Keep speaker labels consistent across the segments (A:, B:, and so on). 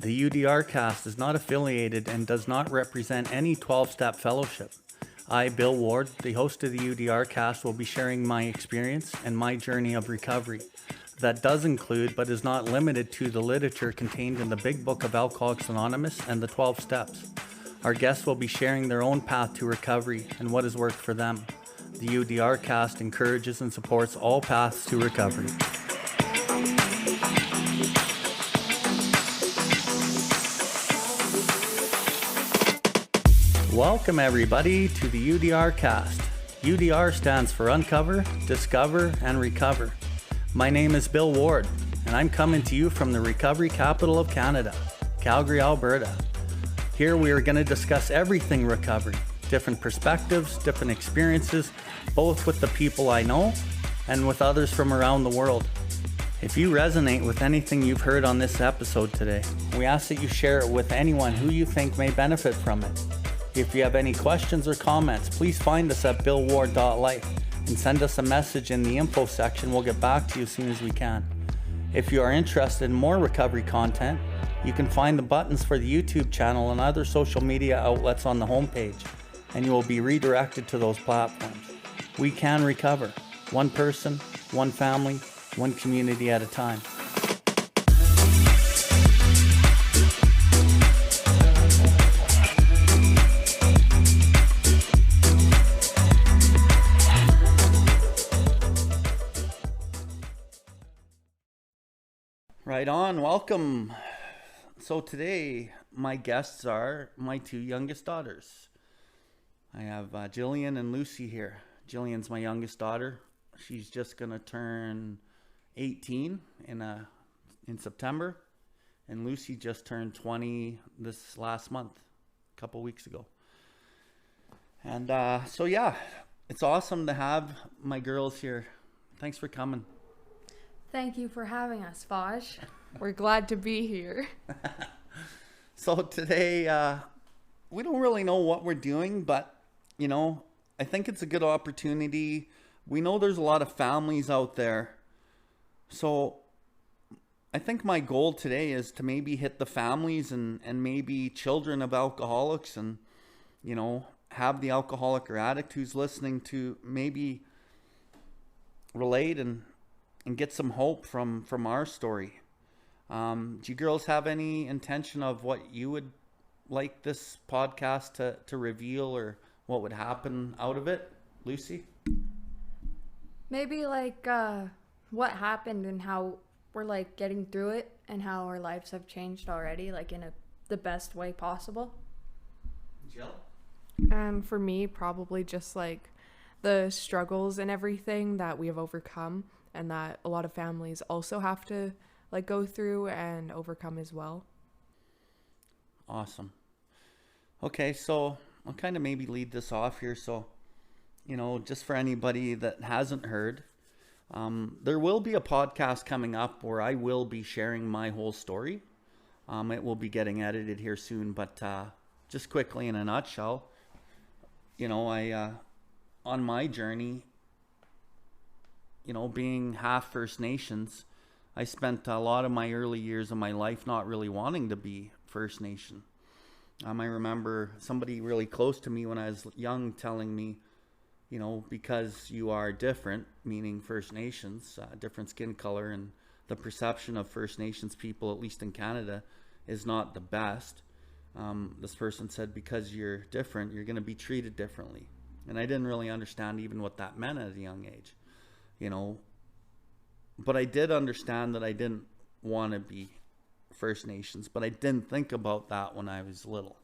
A: The Theudrcast is not affiliated and does not represent any 12-step fellowship. I, Bill Ward, the host of the Theudrcast, will be sharing my experience and my journey of recovery. That does include, but is not limited to, the literature contained in the Big Book of Alcoholics Anonymous and the 12 Steps. Our guests will be sharing their own path to recovery and what has worked for them. The Theudrcast encourages and supports all paths to recovery. Welcome everybody to the Theudrcast. UDR stands for Uncover, Discover, and Recover. My name is Bill Ward, and I'm coming to you from the recovery capital of Canada, Calgary, Alberta. Here we are going to discuss everything recovery, different perspectives, different experiences, both with the people I know and with others from around the world. If you resonate with anything you've heard on this episode today, we ask that you share it with anyone who you think may benefit from it. If you have any questions or comments, please find us at BILLWARDLIFE and send us a message in the info section. We'll get back to you as soon as we can. If you are interested in more recovery content, you can find the buttons for the YouTube channel and other social media outlets on the homepage, and you will be redirected to those platforms. We can recover, one person, one family, one community at a time. Right on, welcome. So today, my guests are my two youngest daughters. I have Jillian and Lucy here. Jillian's my youngest daughter. She's just gonna turn 18 in September, and Lucy just turned 20 this last month, a couple weeks ago. And so yeah, it's awesome to have my girls here. Thanks for coming.
B: Thank you for having us, Vaj.
C: We're glad to be here.
A: So today, we don't really know what we're doing, but, I think it's a good opportunity. We know there's a lot of families out there. So I think my goal today is to maybe hit the families and maybe children of alcoholics and, have the alcoholic or addict who's listening to maybe relate and get some hope from our story. Do you girls have any intention of what you would like this podcast to reveal, or what would happen out of it? Lucy?
B: Maybe what happened and how we're getting through it and how our lives have changed already, in the best way possible.
A: Jill?
C: And for me, probably just the struggles and everything that we have overcome, and that a lot of families also have to go through and overcome as well.
A: Awesome. Okay, so I'll kind of maybe lead this off here. So, just for anybody that hasn't heard, there will be a podcast coming up where I will be sharing my whole story. It will be getting edited here soon, but just quickly in a nutshell, I on my journey, being half First Nations, I spent a lot of my early years of my life not really wanting to be First Nation. I remember somebody really close to me when I was young telling me, because you are different, meaning First Nations, different skin color, and the perception of First Nations people, at least in Canada, is not the best. This person said, because you're different, you're going to be treated differently. And I didn't really understand even what that meant at a young age. But I did understand that I didn't want to be First Nations, but I didn't think about that when I was little.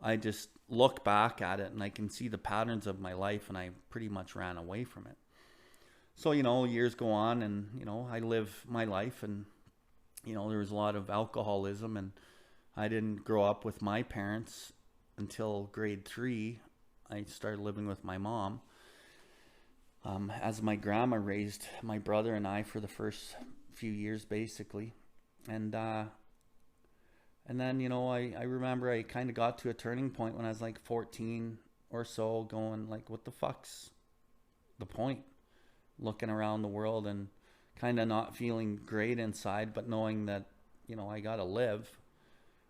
A: I just look back at it and I can see the patterns of my life, and I pretty much ran away from it. So, years go on, and, I live my life, and, there was a lot of alcoholism, and I didn't grow up with my parents until grade 3. I started living with my mom. As my grandma raised my brother and I for the first few years, basically. And then, I remember I kind of got to a turning point when I was 14 or so, going what the fuck's the point? Looking around the world and kind of not feeling great inside, but knowing that, I got to live.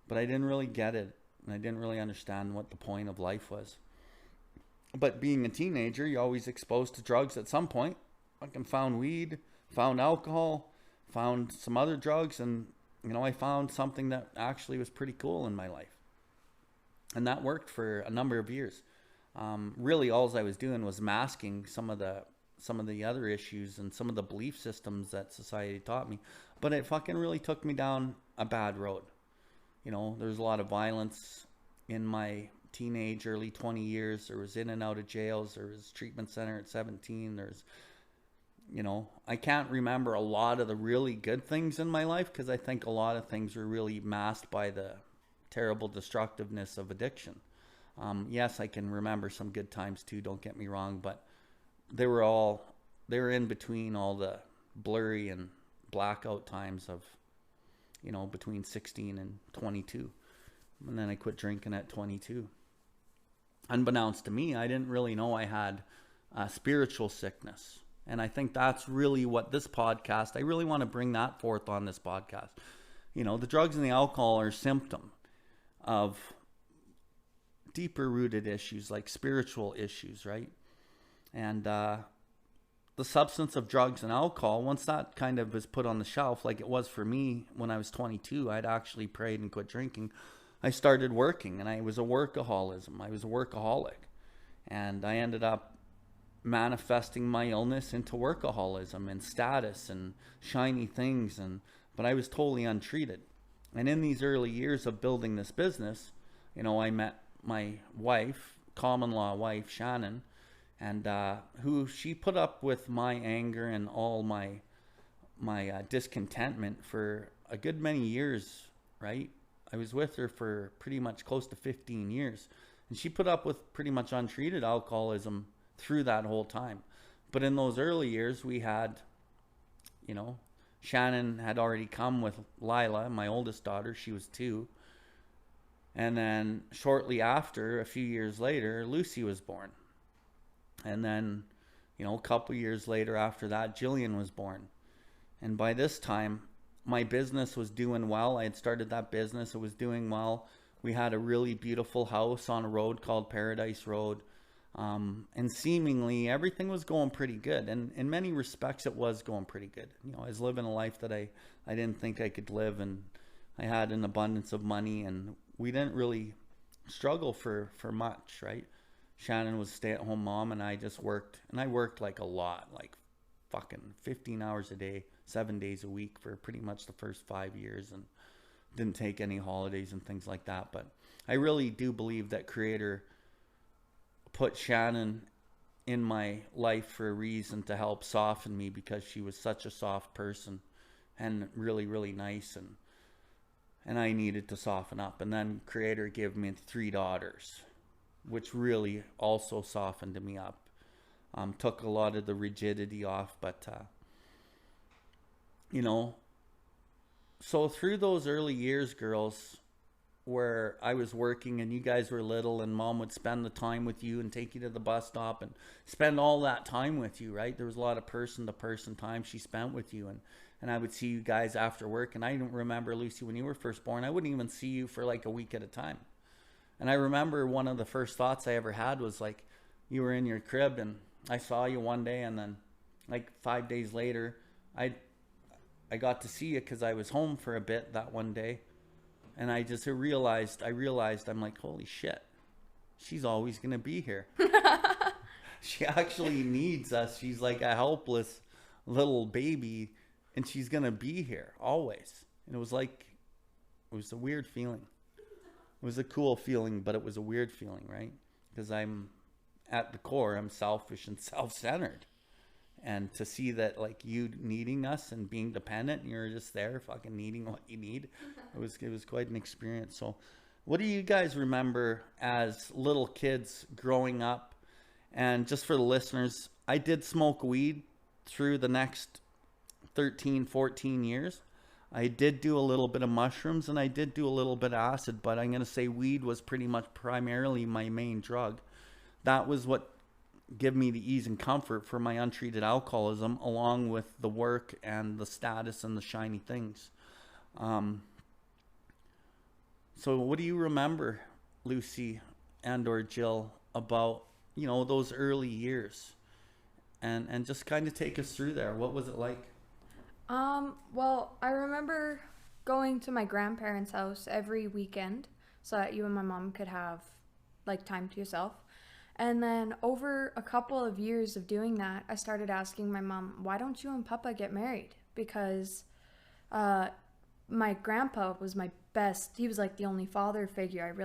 A: but I didn't really get it, and I didn't really understand what the point of life was. But being a teenager, you're always exposed to drugs at some point. I found weed, found alcohol, found some other drugs, and I found something that actually was pretty cool in my life. And that worked for a number of years. Really, all I was doing was masking some of the other issues and some of the belief systems that society taught me. But it fucking really took me down a bad road. There's a lot of violence in my teenage, early 20 years. There was in and out of jails. There was treatment center at 17. There's, I can't remember a lot of the really good things in my life, because I think a lot of things were really masked by the terrible destructiveness of addiction. Yes, I can remember some good times too, don't get me wrong, but they were in between all the blurry and blackout times of, between 16 and 22. And then I quit drinking at 22. Unbeknownst to me, I didn't really know I had spiritual sickness. And I think that's really what this podcast, I really want to bring that forth on this podcast. The drugs and the alcohol are a symptom of deeper rooted issues, like spiritual issues, right? And the substance of drugs and alcohol, once that kind of was put on the shelf, like it was for me when I was 22, I'd actually prayed and quit drinking. I started working, and I was a workaholic, and I ended up manifesting my illness into workaholism and status and shiny things, but I was totally untreated. And in these early years of building this business, I met my wife, common law wife, Shannon, and who she put up with my anger and all my discontentment for a good many years, right? I was with her for pretty much close to 15 years, and she put up with pretty much untreated alcoholism through that whole time. But in those early years, we had, Shannon had already come with Lila, my oldest daughter. She was 2. And then shortly after, a few years later, Lucy was born. And then, a couple years later after that, Jillian was born. And by this time, my business was doing well. I had started that business. It was doing well. We had a really beautiful house on a road called Paradise Road. And seemingly everything was going pretty good. And in many respects, it was going pretty good. I was living a life that I didn't think I could live. And I had an abundance of money. And we didn't really struggle for much, right? Shannon was a stay-at-home mom, and I just worked. And I worked like a lot, like fucking 15 hours a day, 7 days a week for pretty much the first 5 years, and didn't take any holidays and things like that. But I really do believe that Creator put Shannon in my life for a reason, to help soften me, because she was such a soft person and really, really nice, and I needed to soften up. And then Creator gave me 3 daughters, which really also softened me up. Took a lot of the rigidity off, but so through those early years, girls, where I was working and you guys were little, and Mom would spend the time with you and take you to the bus stop and spend all that time with you, right? There was a lot of person-to-person time she spent with you, and I would see you guys after work. And I don't remember, Lucy, when you were first born, I wouldn't even see you for like a week at a time. And I remember one of the first thoughts I ever had was like, you were in your crib and I saw you one day, and then like 5 days later, I got to see you because I was home for a bit that one day. And I just realized, I'm like, holy shit, she's always going to be here. She actually needs us. She's like a helpless little baby, and she's going to be here always. And it was a weird feeling. It was a cool feeling, but it was a weird feeling, right? Because at the core, I'm selfish and self-centered. And to see that, like, you needing us and being dependent, and you're just there fucking needing what you need, it was quite an experience. So what do you guys remember as little kids growing up? And just for the listeners, I did smoke weed through the next 13, 14 years. I did do a little bit of mushrooms, and I did do a little bit of acid, but I'm going to say weed was pretty much primarily my main drug. That was what give me the ease and comfort for my untreated alcoholism, along with the work and the status and the shiny things. So what do you remember, Lucy and or Jill, about, those early years? And just kind of take us through there. What was it like?
B: Well, I remember going to my grandparents' house every weekend so that you and my mom could have like time to yourself. And then over a couple of years of doing that, I started asking my mom, why don't you and Papa get married? Because my grandpa was my best. He was like the only father figure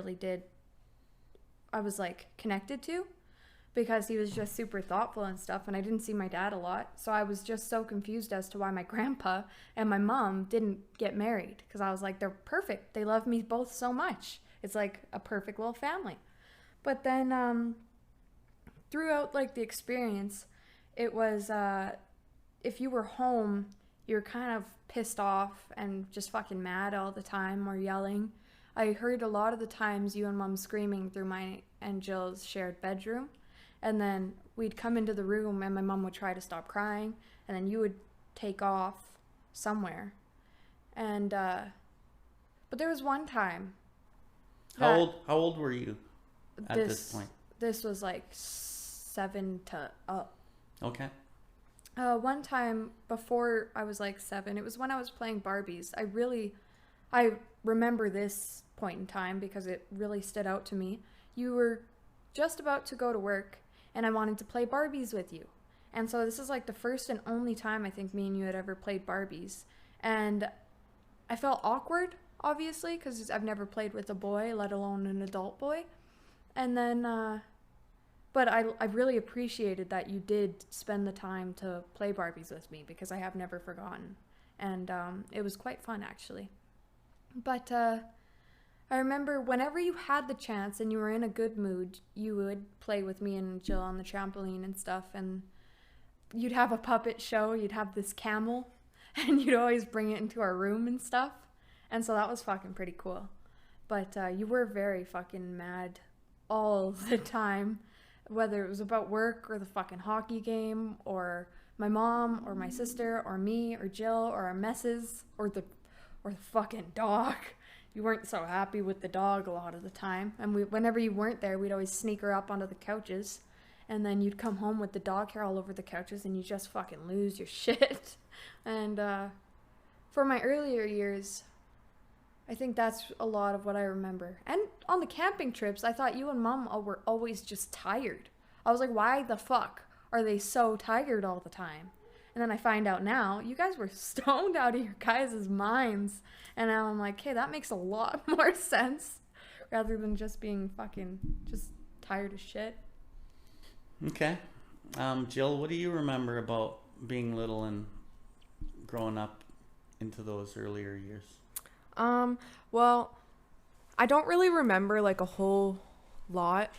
B: I was like connected to, because he was just super thoughtful and stuff, and I didn't see my dad a lot. So I was just so confused as to why my grandpa and my mom didn't get married, because I was like, they're perfect. They love me both so much. It's like a perfect little family. But then throughout like the experience, it was if you were home, you were kind of pissed off and just fucking mad all the time or yelling. I heard a lot of the times you and Mom screaming through my and Jill's shared bedroom. And then we'd come into the room and my mom would try to stop crying, and then you would take off somewhere. And but there was one time.
A: How old were you at this point? This
B: was like 7 to up.
A: Okay.
B: One time before I was like 7, it was when I was playing Barbies. I remember this point in time because it really stood out to me. You were just about to go to work, and I wanted to play Barbies with you. And so this is like the first and only time I think me and you had ever played Barbies. And I felt awkward, obviously, because I've never played with a boy, let alone an adult boy. And then, but I really appreciated that you did spend the time to play Barbies with me, because I have never forgotten. And it was quite fun, actually. But I remember whenever you had the chance and you were in a good mood, you would play with me and Jill on the trampoline and stuff, and you'd have a puppet show, you'd have this camel, and you'd always bring it into our room and stuff, and so that was fucking pretty cool. But you were very fucking mad all the time, whether it was about work or the fucking hockey game or my mom or my sister or me or Jill or our messes or the fucking dog. You weren't so happy with the dog a lot of the time. And whenever you weren't there, we'd always sneak her up onto the couches. And then you'd come home with the dog hair all over the couches and you just fucking lose your shit. And for my earlier years, I think that's a lot of what I remember. And on the camping trips, I thought you and Mom were always just tired. I was like, why the fuck are they so tired all the time? And then I find out now, you guys were stoned out of your guys' minds. And now I'm like, hey, that makes a lot more sense. Rather than just being fucking just tired of shit.
A: Okay. Jill, what do you remember about being little and growing up into those earlier years?
C: Well, I don't really remember like a whole lot.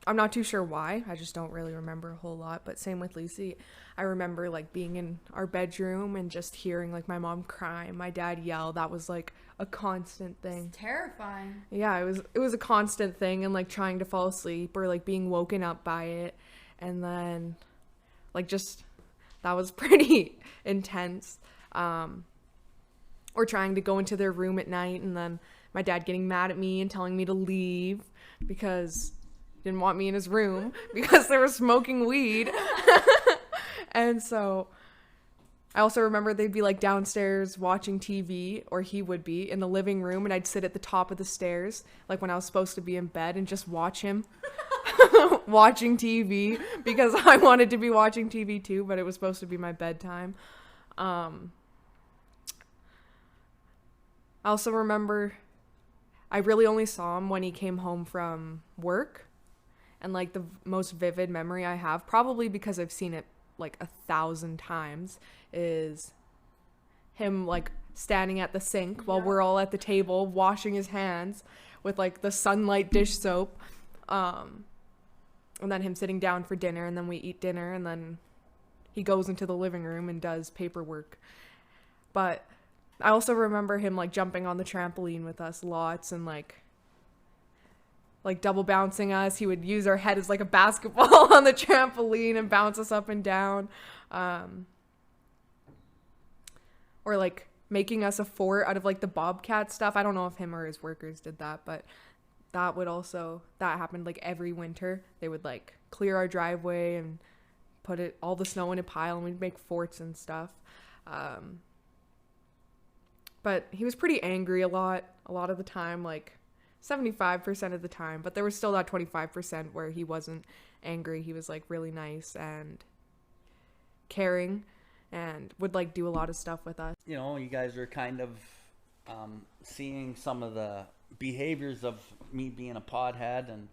C: I'm not too sure why. I just don't really remember a whole lot. But same with Lucy. I remember like being in our bedroom and just hearing like my mom cry and my dad yell. That was like a constant thing.
B: It's terrifying.
C: Yeah, it was a constant thing, and like trying to fall asleep or like being woken up by it. And then like just that was pretty intense. Or trying to go into their room at night and then my dad getting mad at me and telling me to leave because he didn't want me in his room because they were smoking weed. And so I also remember they'd be like downstairs watching TV, or he would be in the living room, and I'd sit at the top of the stairs like when I was supposed to be in bed and just watch him watching TV because I wanted to be watching TV too, but it was supposed to be my bedtime. I also remember I really only saw him when he came home from work, and like the most vivid memory I have, probably because I've seen it like 1,000 times, is him like standing at the sink while we're all at the table washing his hands with like the Sunlight dish soap, and then him sitting down for dinner, and then we eat dinner, and then he goes into the living room and does paperwork. But I also remember him like jumping on the trampoline with us lots and like double bouncing us. He would use our head as like a basketball on the trampoline and bounce us up and down. Or like making us a fort out of like the bobcat stuff. I don't know if him or his workers did that, but that happened like every winter. They would like clear our driveway and put all the snow in a pile, and we'd make forts and stuff. But he was pretty angry a lot of the time, like 75% of the time, but there was still that 25% where he wasn't angry. He was like really nice and caring and would like do a lot of stuff with us.
A: You know, you guys are kind of seeing some of the behaviors of me being a pothead, and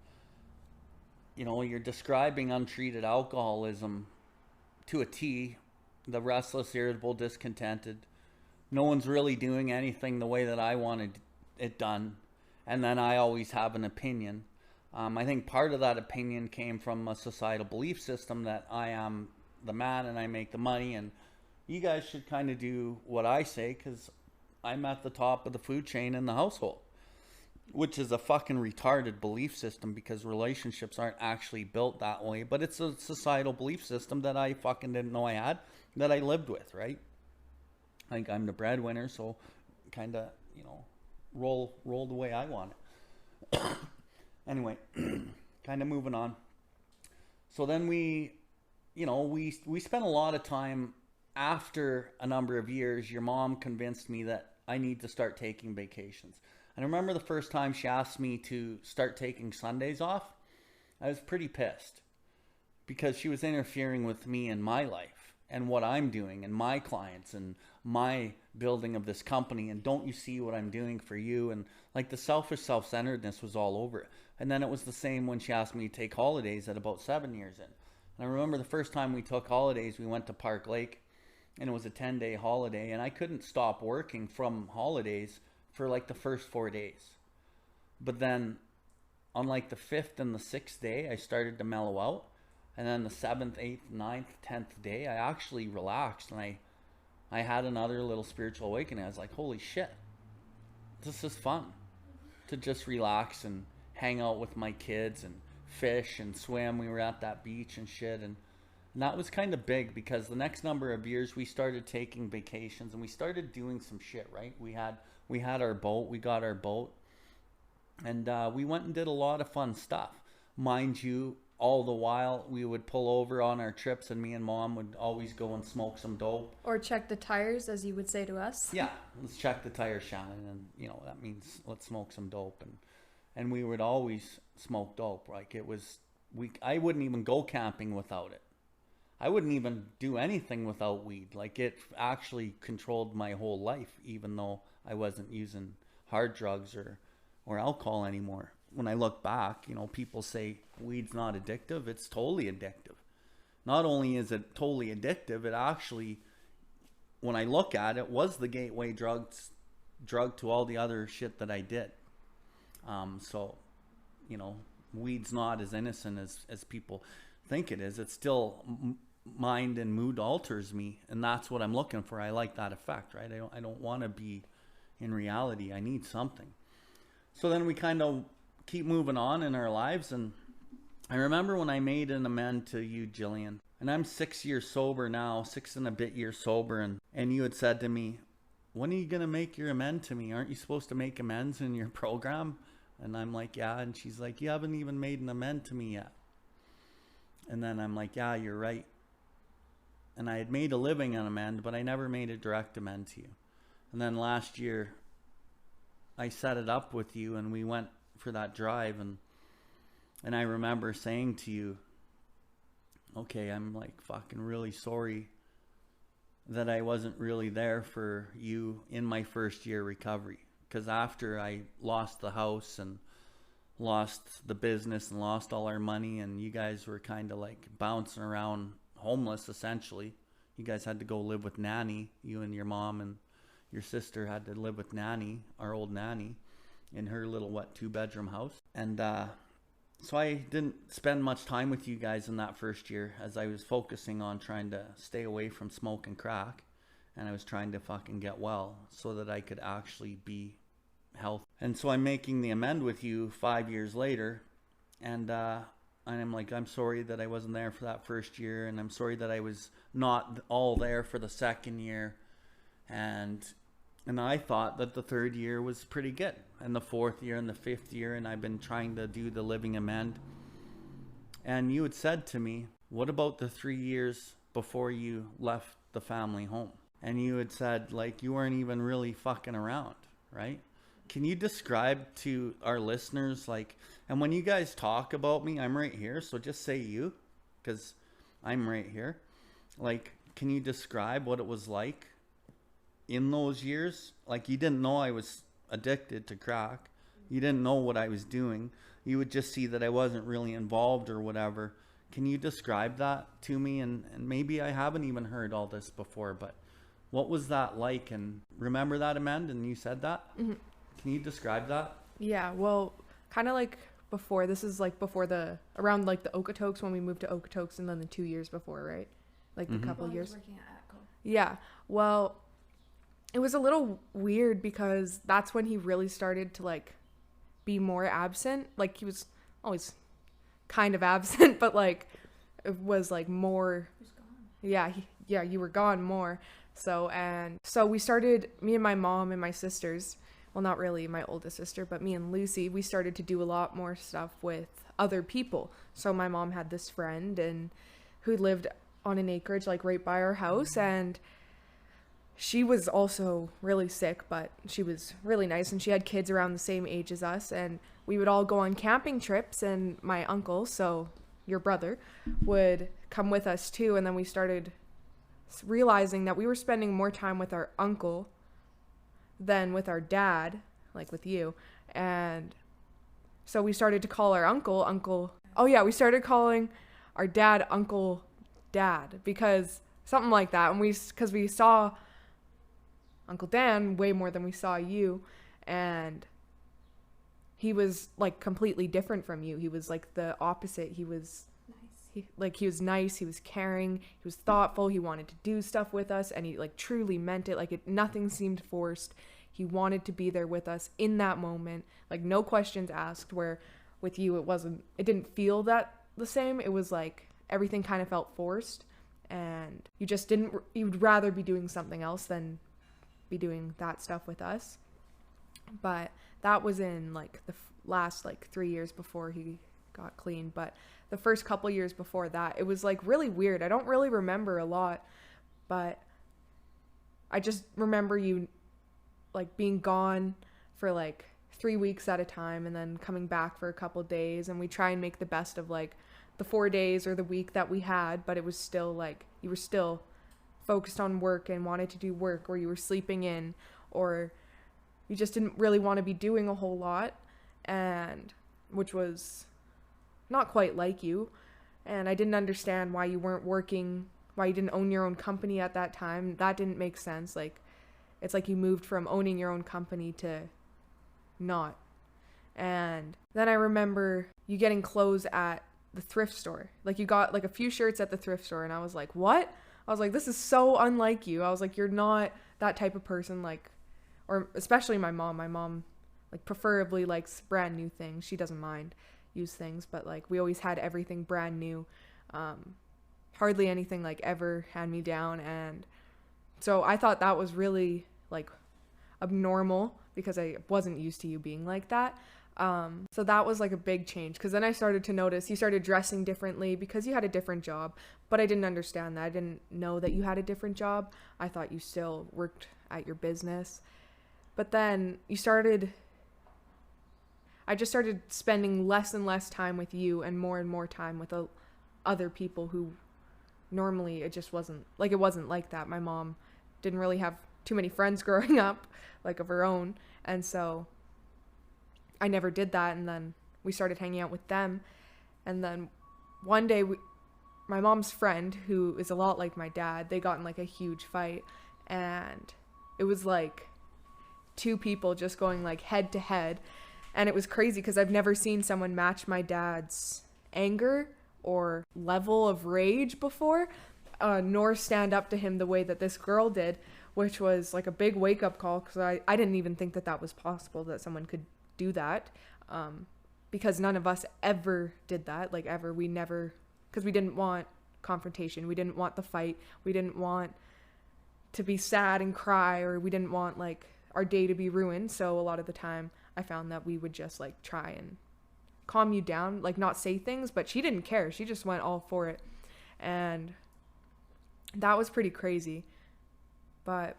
A: you know, you're describing untreated alcoholism to a T. The restless, irritable, discontented. No one's really doing anything the way that I wanted it done. And then I always have an opinion. I think part of that opinion came from a societal belief system that I am the man and I make the money, and you guys should kind of do what I say because I'm at the top of the food chain in the household, which is a fucking retarded belief system because relationships aren't actually built that way. But it's a societal belief system that I fucking didn't know I had, that I lived with, right? Like I'm the breadwinner, so kind of, you know, roll the way I want it. Anyway, kind of moving on. So then we spent a lot of time after a number of years. Your mom convinced me that I need to start taking vacations. And I remember the first time she asked me to start taking Sundays off, I was pretty pissed because she was interfering with me and my life and what I'm doing and my clients and my building of this company. And don't you see what I'm doing for you? And like the selfish self-centeredness was all over it. And then it was the same when she asked me to take holidays at about 7 years in. And I remember the first time we took holidays, we went to Park Lake, and it was a 10-day holiday, and I couldn't stop working from holidays for like the first 4 days. But then on like the 5th and the 6th day, I started to mellow out. And then the 7th, 8th, 9th, 10th day, I actually relaxed, and I had another little spiritual awakening. I was like, holy shit, this is fun to just relax and hang out with my kids and fish and swim. We were at that beach and shit, and that was kind of big because the next number of years we started taking vacations and we started doing some shit, right? We had our boat, we got our boat, and we went and did a lot of fun stuff. Mind you, all the while we would pull over on our trips and me and mom would always go and smoke some dope.
B: Or check the tires, as you would say to us.
A: Yeah, let's check the tires, Shannon, and you know, that means let's smoke some dope. And we would always smoke dope. Like it was, I wouldn't even go camping without it. I wouldn't even do anything without weed. Like it actually controlled my whole life, even though I wasn't using hard drugs or alcohol anymore. When I look back, you know, people say weed's not addictive. It's totally addictive. Not only is it totally addictive, it actually, when I look at it, was the gateway drug to all the other shit that I did. So, you know, weed's not as innocent as people think it is. It still mind and mood alters me, and that's what I'm looking for. I like that effect, right? I don't want to be in reality. I need something. So then we kind of keep moving on in our lives, and I remember when I made an amend to you, Jillian, and I'm 6 years sober now, 6 and a bit years sober, and you had said to me, when are you going to make your amend to me? Aren't you supposed to make amends in your program? And I'm like, yeah. And she's like, you haven't even made an amend to me yet. And then I'm like, yeah, you're right. And I had made a living on amend, but I never made a direct amend to you. And then last year, I set it up with you, and we went for that drive, and I remember saying to you, okay, I'm like fucking really sorry that I wasn't really there for you in my first year recovery. Because after I lost the house and lost the business and lost all our money, and you guys were kind of like bouncing around homeless essentially. You guys had to go live with Nanny. You and your mom and your sister had to live with Nanny, our old Nanny, in her little 2-bedroom house. And so I didn't spend much time with you guys in that first year, as I was focusing on trying to stay away from smoke and crack, and I was trying to fucking get well so that I could actually be healthy. And so I'm making the amend with you 5 years later, and I'm like, I'm sorry that I wasn't there for that first year, and I'm sorry that I was not all there for the second year. And And I thought that the third year was pretty good, and the fourth year and the fifth year, and I've been trying to do the living amend. And you had said to me, what about the 3 years before you left the family home? And you had said, like, you weren't even really fucking around, right? Can you describe to our listeners, like, and when you guys talk about me, I'm right here, so just say you, because I'm right here. Like, can you describe what it was like in those years? Like, you didn't know I was addicted to crack. You didn't know what I was doing. You would just see that I wasn't really involved or whatever. Can you describe that to me? And maybe I haven't even heard all this before, but what was that like? And remember that, Amanda? And you said that? Mm-hmm. Can you describe that?
C: Yeah, well, kind of like before. This is like before around like the Okotoks, when we moved to Okotoks, and then the 2 years before, right? Like the couple years.
B: Working at Atco.
C: Yeah, well, it was a little weird because that's when he really started to like be more absent. Like, he was always kind of absent, but like it was like more.
B: He was gone.
C: Yeah, you were gone more. So we started, me and my mom and my sisters, well, not really my oldest sister, but me and Lucy, we started to do a lot more stuff with other people. So my mom had this friend and who lived on an acreage like right by our house, and she was also really sick, but she was really nice, and she had kids around the same age as us, and we would all go on camping trips, and my uncle, so your brother, would come with us too. And then we started realizing that we were spending more time with our uncle than with our dad, like with you. And so we started to call our we started calling our dad Uncle Dad, because something like that. And because we saw Uncle Dan way more than we saw you, and he was like completely different from you. He was like the opposite. He was nice. He was nice, he was caring, he was thoughtful, he wanted to do stuff with us, and he like truly meant it. Like, nothing seemed forced. He wanted to be there with us in that moment, like no questions asked, where with you it didn't feel that the same. It was like everything kind of felt forced, and you'd rather be doing something else than be doing that stuff with us. But that was in like the last like 3 years before he got clean. But the first couple years before that, it was like really weird. I don't really remember a lot, but I just remember you like being gone for like 3 weeks at a time, and then coming back for a couple days, and we try and make the best of like the 4 days or the week that we had. But it was still like you were still focused on work and wanted to do work, or you were sleeping in, or you just didn't really want to be doing a whole lot, and which was not quite like you. And I didn't understand why you weren't working, why you didn't own your own company at that time. That didn't make sense. Like, it's like you moved from owning your own company to not. And then I remember you getting clothes at the thrift store. Like, you got like a few shirts at the thrift store, and I was like, what? I was like, this is so unlike you. I was like, you're not that type of person. Like, or especially my mom. My mom like preferably likes brand new things. She doesn't mind used things, but like we always had everything brand new. Hardly anything like ever hand me down. And so I thought that was really like abnormal, because I wasn't used to you being like that. So that was like a big change, because then I started to notice you started dressing differently because you had a different job. But I didn't understand that. I didn't know that you had a different job. I thought you still worked at your business. But then I just started spending less and less time with you and more time with other people who normally it just wasn't like that. My mom didn't really have too many friends growing up, like of her own. And so I never did that. And then we started hanging out with them. And then one day my mom's friend, who is a lot like my dad, they got in like a huge fight. And it was like two people just going like head to head. And it was crazy because I've never seen someone match my dad's anger or level of rage before, nor stand up to him the way that this girl did, which was like a big wake-up call, because I didn't even think that was possible, that someone could do that, because none of us ever did that, like ever. We never, because we didn't want confrontation. We didn't want the fight. We didn't want to be sad and cry, or we didn't want like our day to be ruined. So a lot of the time I found that we would just like try and calm you down, like not say things, but she didn't care. She just went all for it. And that was pretty crazy. And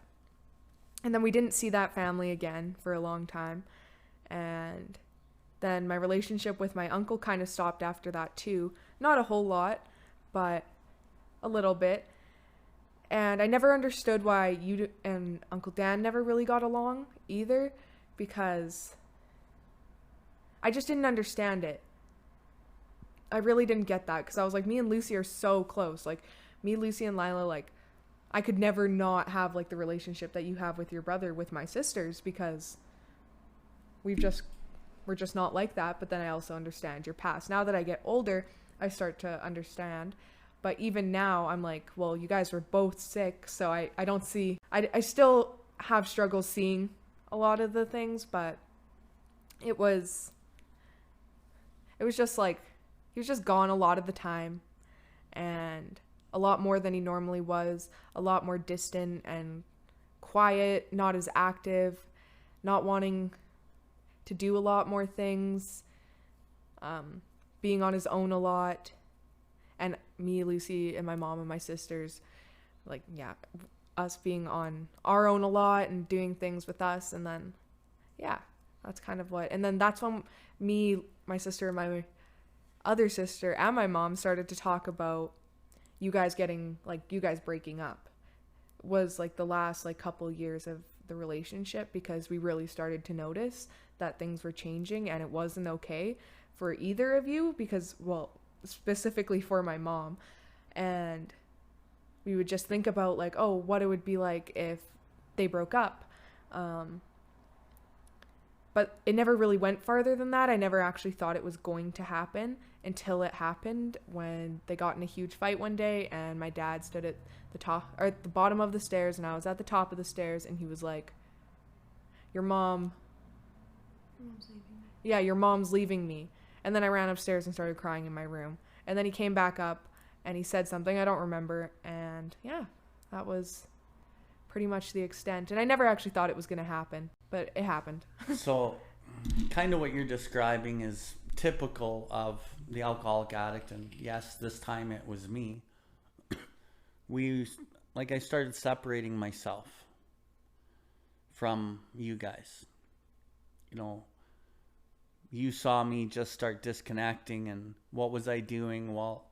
C: then we didn't see that family again for a long time. And then my relationship with my uncle kind of stopped after that too. Not a whole lot, but a little bit. And I never understood why you and Uncle Dan never really got along either, because I just didn't understand it. I really didn't get that, because I was like, me and Lucy are so close. Like, me, Lucy, and Lila, like, I could never not have, like, the relationship that you have with your brother with my sisters, because we're just not like that. But then I also understand your past. Now that I get older, I start to understand. But even now, I'm like, well, you guys were both sick, so I don't see... I still have struggles seeing a lot of the things, but it was just like, he was just gone a lot of the time, and a lot more than he normally was, a lot more distant and quiet, not as active, not wanting to do a lot more things, being on his own a lot. And me, Lucy, and my mom and my sisters, like, yeah, us being on our own a lot and doing things with us. And then, yeah, that's kind of what. And then that's when me, my sister, and my other sister, and my mom started to talk about you guys breaking up. Was like the last like couple years of the relationship, because we really started to notice that things were changing and it wasn't okay for either of you, because, well, specifically for my mom. And we would just think about like, oh, what it would be like if they broke up. But it never really went farther than that. I never actually thought it was going to happen until it happened, when they got in a huge fight one day, and my dad stood at the top or at the bottom of the stairs, and I was at the top of the stairs, and he was like, your mom's leaving me. Yeah, your mom's leaving me. And then I ran upstairs and started crying in my room. And then he came back up and he said something I don't remember. And yeah, that was pretty much the extent. And I never actually thought it was going to happen, but it happened.
A: So kind of what you're describing is typical of the alcoholic addict. And yes, this time it was me. I started separating myself from you guys. You know, you saw me just start disconnecting, and what was I doing? Well,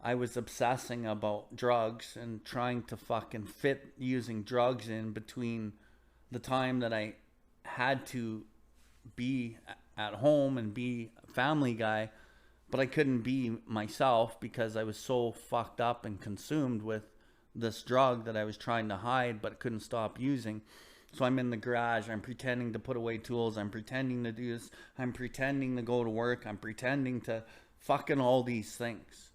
A: I was obsessing about drugs and trying to fucking fit using drugs in between the time that I had to be at home and be a family guy, but I couldn't be myself because I was so fucked up and consumed with this drug that I was trying to hide but couldn't stop using. So I'm in the garage, I'm pretending to put away tools, I'm pretending to do this, I'm pretending to go to work, I'm pretending to fucking all these things.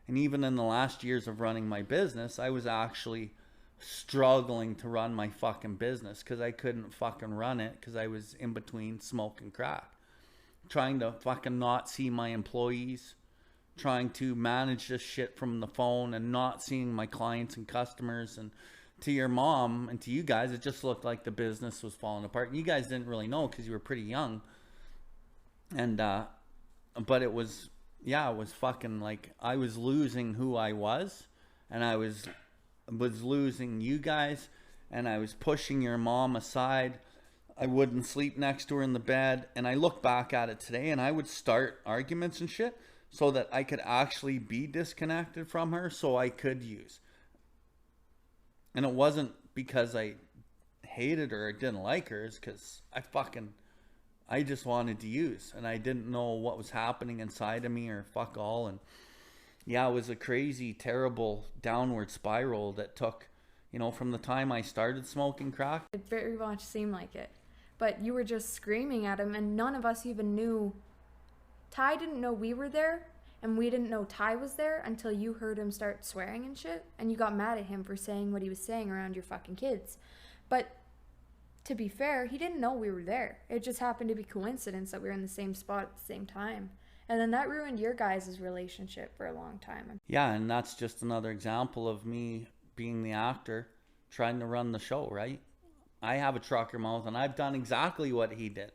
A: And even in the last years of running my business, I was actually struggling to run my fucking business because I couldn't fucking run it because I was in between smoke and crack. Trying to fucking not see my employees, trying to manage this shit from the phone and not seeing my clients and customers. And to your mom and to you guys, it just looked like the business was falling apart. And you guys didn't really know because you were pretty young. And, but it was, yeah, it was fucking like I was losing who I was, and I was losing you guys, and I was pushing your mom aside. I wouldn't sleep next to her in the bed. And I look back at it today, and I would start arguments and shit so that I could actually be disconnected from her so I could use. And it wasn't because I hated her or didn't like her. It's because I just wanted to use. And I didn't know what was happening inside of me or fuck all. And yeah, it was a crazy, terrible downward spiral that took, you know, from the time I started smoking crack.
B: It very much seemed like it. But you were just screaming at him, and none of us even knew. Ty didn't know we were there. And we didn't know Ty was there until you heard him start swearing and shit. And you got mad at him for saying what he was saying around your fucking kids. But to be fair, he didn't know we were there. It just happened to be coincidence that we were in the same spot at the same time. And then that ruined your guys' relationship for a long time.
A: Yeah, and that's just another example of me being the actor trying to run the show, right? I have a trucker mouth and I've done exactly what he did.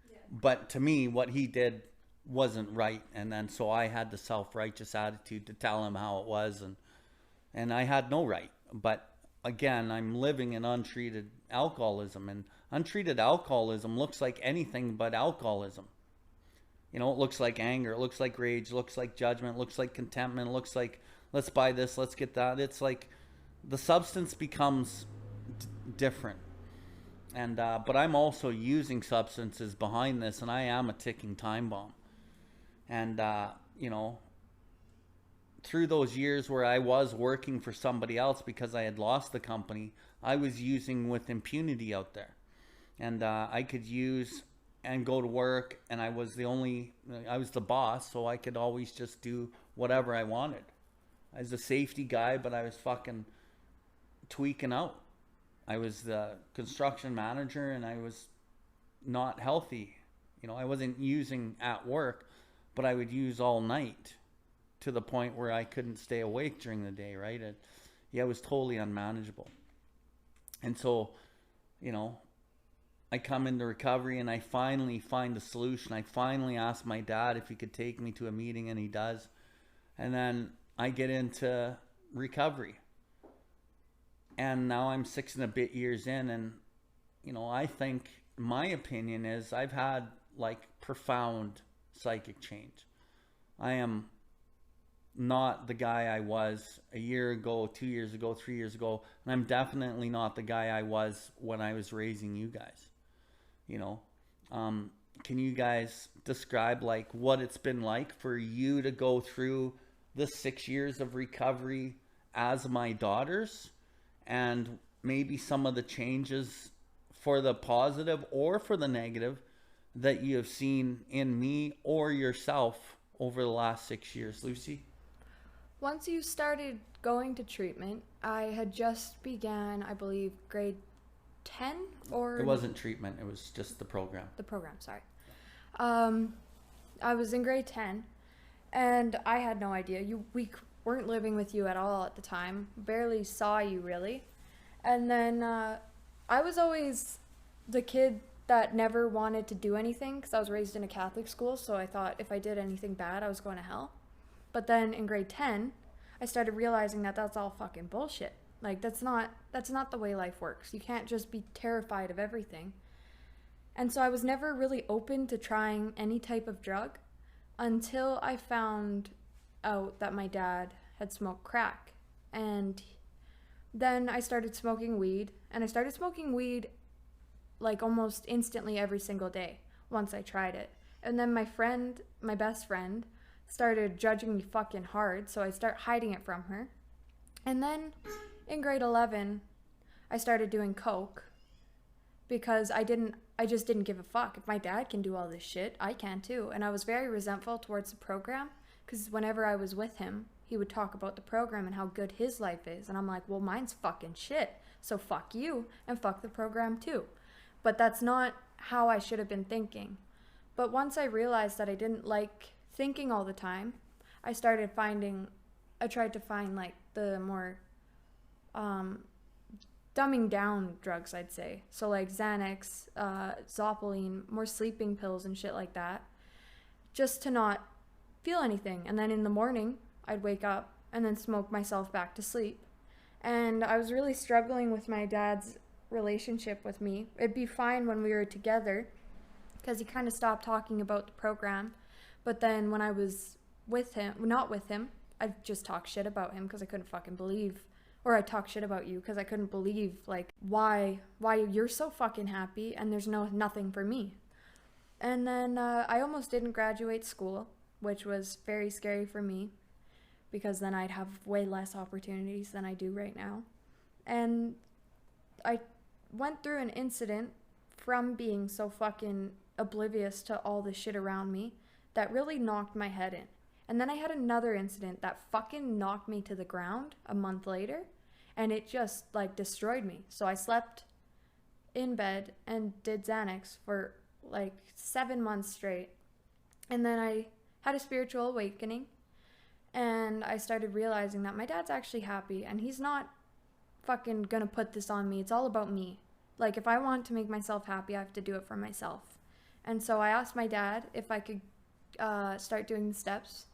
A: Yeah. But to me, what he did wasn't right. And then so I had the self-righteous attitude to tell him how it was. And I had no right. But again, I'm living in untreated alcoholism. And untreated alcoholism looks like anything but alcoholism. You know, it looks like anger. It looks like rage. It looks like judgment. It looks like contentment. It looks like, let's buy this. Let's get that. It's like the substance becomes different. And but I'm also using substances behind this, and I am a ticking time bomb. And you know, through those years where I was working for somebody else because I had lost the company, I was using with impunity out there. And I could use and go to work, and I was the boss, so I could always just do whatever I wanted. I was a safety guy, but I was fucking tweaking out. I was the construction manager, and I was not healthy. You know, I wasn't using at work, but I would use all night to the point where I couldn't stay awake during the day, right? It was totally unmanageable. And so, you know, I come into recovery and I finally find a solution. I finally ask my dad if he could take me to a meeting, and he does. And then I get into recovery. And now I'm 6 and a bit years in, and, you know, I think my opinion is I've had like profound psychic change. I am not the guy I was a year ago, 2 years ago, 3 years ago, and I'm definitely not the guy I was when I was raising you guys. You know, can you guys describe like what it's been like for you to go through the 6 years of recovery as my daughters? And maybe some of the changes for the positive or for the negative that you have seen in me or yourself over the last 6 years, Lucy?
B: Once you started going to treatment, I had just began, I believe, grade 10 or...
A: It wasn't treatment, it was just the program.
B: The program, sorry. I was in grade 10, and I had no idea. We weren't living with you at all at the time. Barely saw you, really. And then I was always the kid that never wanted to do anything because I was raised in a Catholic school, so I thought if I did anything bad, I was going to hell. But then in grade 10, I started realizing that that's all fucking bullshit. Like, that's not the way life works. You can't just be terrified of everything. And so I was never really open to trying any type of drug until I found out that my dad had smoked crack. And then I started smoking weed, and I started smoking weed like almost instantly every single day once I tried it. And then my best friend, started judging me fucking hard, so I start hiding it from her. And then in grade 11, I started doing coke because I just didn't give a fuck. If my dad can do all this shit, I can too. And I was very resentful towards the program because whenever I was with him, he would talk about the program and how good his life is. And I'm like, well, mine's fucking shit. So fuck you and fuck the program too. But that's not how I should have been thinking. But once I realized that I didn't like thinking all the time, I tried to find like the more dumbing down drugs, I'd say. So like Xanax, Zopalene, more sleeping pills and shit like that, just to not feel anything. And then in the morning, I'd wake up and then smoke myself back to sleep. And I was really struggling with my dad's relationship with me. It'd be fine when we were together because he kind of stopped talking about the program. But then when I was not with him, I'd just talk shit about him because I couldn't fucking believe, or I'd talk shit about you because I couldn't believe, like, why you're so fucking happy and there's nothing for me. And then I almost didn't graduate school, which was very scary for me because then I'd have way less opportunities than I do right now. And I went through an incident from being so fucking oblivious to all the shit around me that really knocked my head in. And then I had another incident that fucking knocked me to the ground a month later, and it just like destroyed me. So I slept in bed and did Xanax for like 7 months straight. And then I had a spiritual awakening, and I started realizing that my dad's actually happy and he's not fucking gonna put this on me. It's all about me. Like, if I want to make myself happy, I have to do it for myself. And so I asked my dad if I could start doing the steps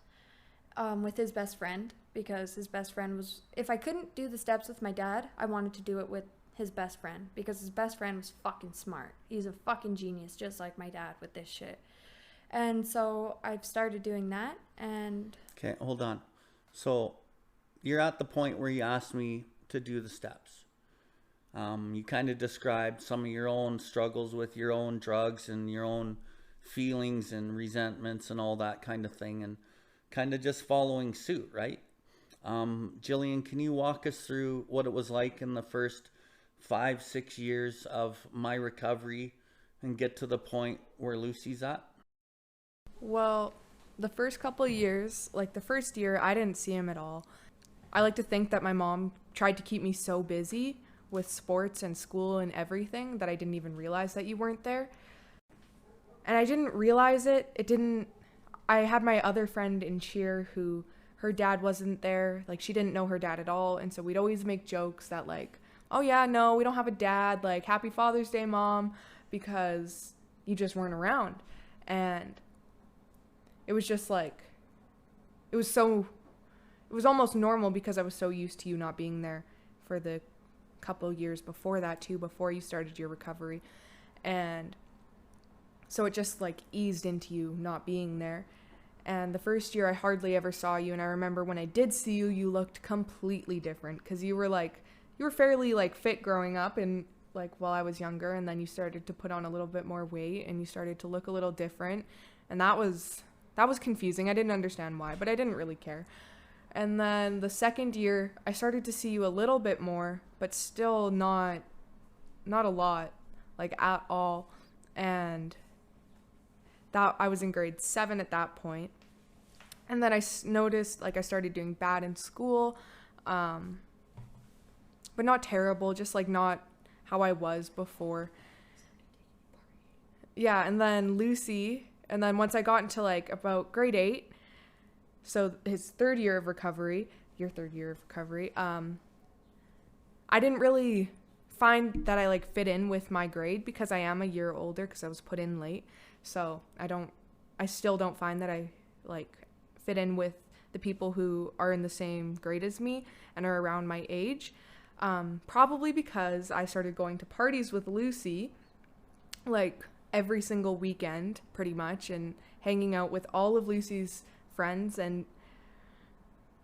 B: with his best friend, because his best friend was, if I couldn't do the steps with my dad, I wanted to do it with his best friend, because his best friend was fucking smart. He's a fucking genius, just like my dad with this shit. And so I've started doing that. And
A: okay, hold on. So you're at the point where you asked me to do the steps. You kind of described some of your own struggles with your own drugs and your own feelings and resentments and all that kind of thing, and kind of just following suit, right? Jillian, can you walk us through what it was like in the first 5-6 years of my recovery and get to the point where Lucy's at?
C: Well, the first couple of years, like the first year, I didn't see him at all. I like to think that my mom tried to keep me so busy with sports and school and everything that I didn't even realize that you weren't there. And I didn't realize it. I had my other friend in cheer who, her dad wasn't there. Like, she didn't know her dad at all. And so we'd always make jokes that, like, oh yeah, no, we don't have a dad. Like, happy Father's Day, Mom, because you just weren't around. And it was just like, it was almost normal because I was so used to you not being there for the couple years before that too, before you started your recovery. And so it just like eased into you not being there. And the first year I hardly ever saw you, and I remember when I did see you, you looked completely different, because you were fairly like fit growing up and like while I was younger, and then you started to put on a little bit more weight and you started to look a little different, and that was confusing. I didn't understand why, but I didn't really care. And then the second year, I started to see you a little bit more, but still not a lot, like at all. And that I was in grade 7 at that point. And then I noticed, like, I started doing bad in school, but not terrible, just like not how I was before. Yeah, and then Lucy, and then once I got into like about grade 8, so his third year of recovery, your third year of recovery, I didn't really find that I like fit in with my grade, because I am a year older, because I was put in late. So I still don't find that I like fit in with the people who are in the same grade as me and are around my age. Probably because I started going to parties with Lucy like every single weekend pretty much, and hanging out with all of Lucy's friends and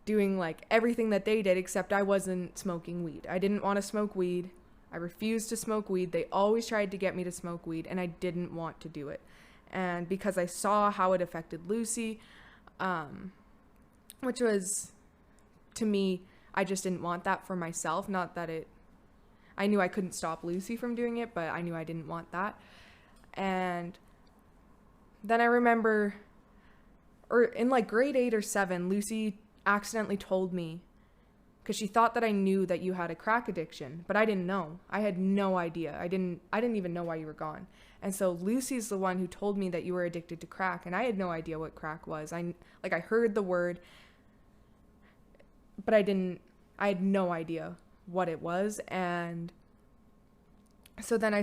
C: doing like everything that they did, except I wasn't smoking weed. I didn't want to smoke weed. I refused to smoke weed. They always tried to get me to smoke weed, and I didn't want to do it. And because I saw how it affected Lucy, which was, to me, I just didn't want that for myself. Not that I knew I couldn't stop Lucy from doing it, but I knew I didn't want that. And then I remember, or in like grade 8 or 7, Lucy accidentally told me, because she thought that I knew that you had a crack addiction, but I didn't know. I had no idea. I didn't even know why you were gone. And so Lucy's the one who told me that you were addicted to crack, and I had no idea what crack was. I heard the word, but I had no idea what it was. And so then I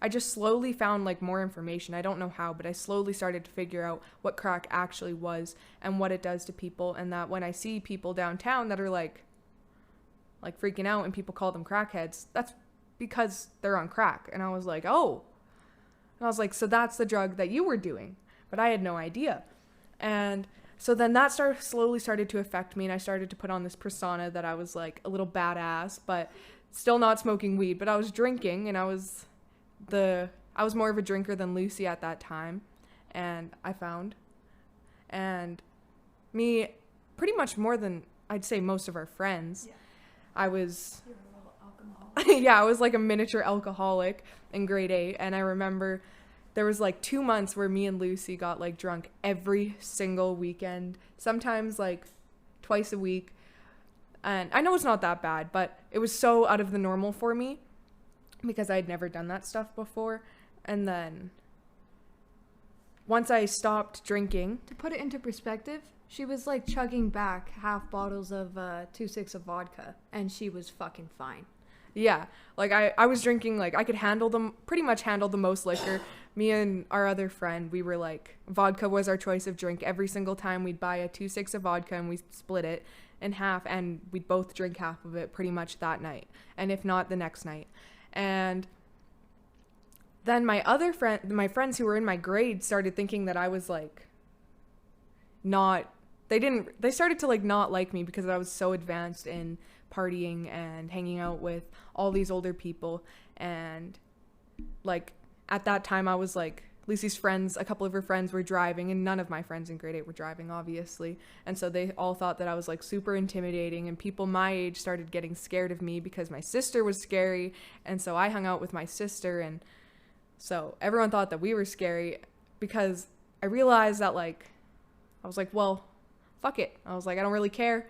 C: just slowly found like more information. I don't know how, but I slowly started to figure out what crack actually was and what it does to people, and that when I see people downtown that are like freaking out and people call them crackheads, that's because they're on crack. And I was like, oh. And I was like, so that's the drug that you were doing. But I had no idea. And so then that slowly started to affect me, and I started to put on this persona that I was like a little badass, but still not smoking weed. But I was drinking, and I was more of a drinker than Lucy at that time, and me pretty much more than I'd say most of our friends. Yeah. I was yeah, I was like a miniature alcoholic in grade 8, and I remember there was like 2 months where me and Lucy got like drunk every single weekend, sometimes like twice a week. And I know it's not that bad, but it was so out of the normal for me because I'd never done that stuff before. And then once I stopped drinking,
B: to put it into perspective, she was like chugging back half bottles of 2.6 of vodka, and she was fucking fine.
C: Yeah, like I was drinking, like I could pretty much handle the most liquor. Me and our other friend, we were like, vodka was our choice of drink. Every single time we'd buy a 2.6 of vodka and we split it in half, and we'd both drink half of it pretty much that night, and if not, the next night. And then my friends who were in my grade started thinking that I was like they started to like not like me because I was so advanced in partying and hanging out with all these older people. And like at that time I was like, Lucy's friends, a couple of her friends were driving, and none of my friends in grade 8 were driving, obviously. And so they all thought that I was like super intimidating, and people my age started getting scared of me because my sister was scary. And so I hung out with my sister, and so everyone thought that we were scary, because I realized that like, I was like, well, fuck it. I was like, I don't really care.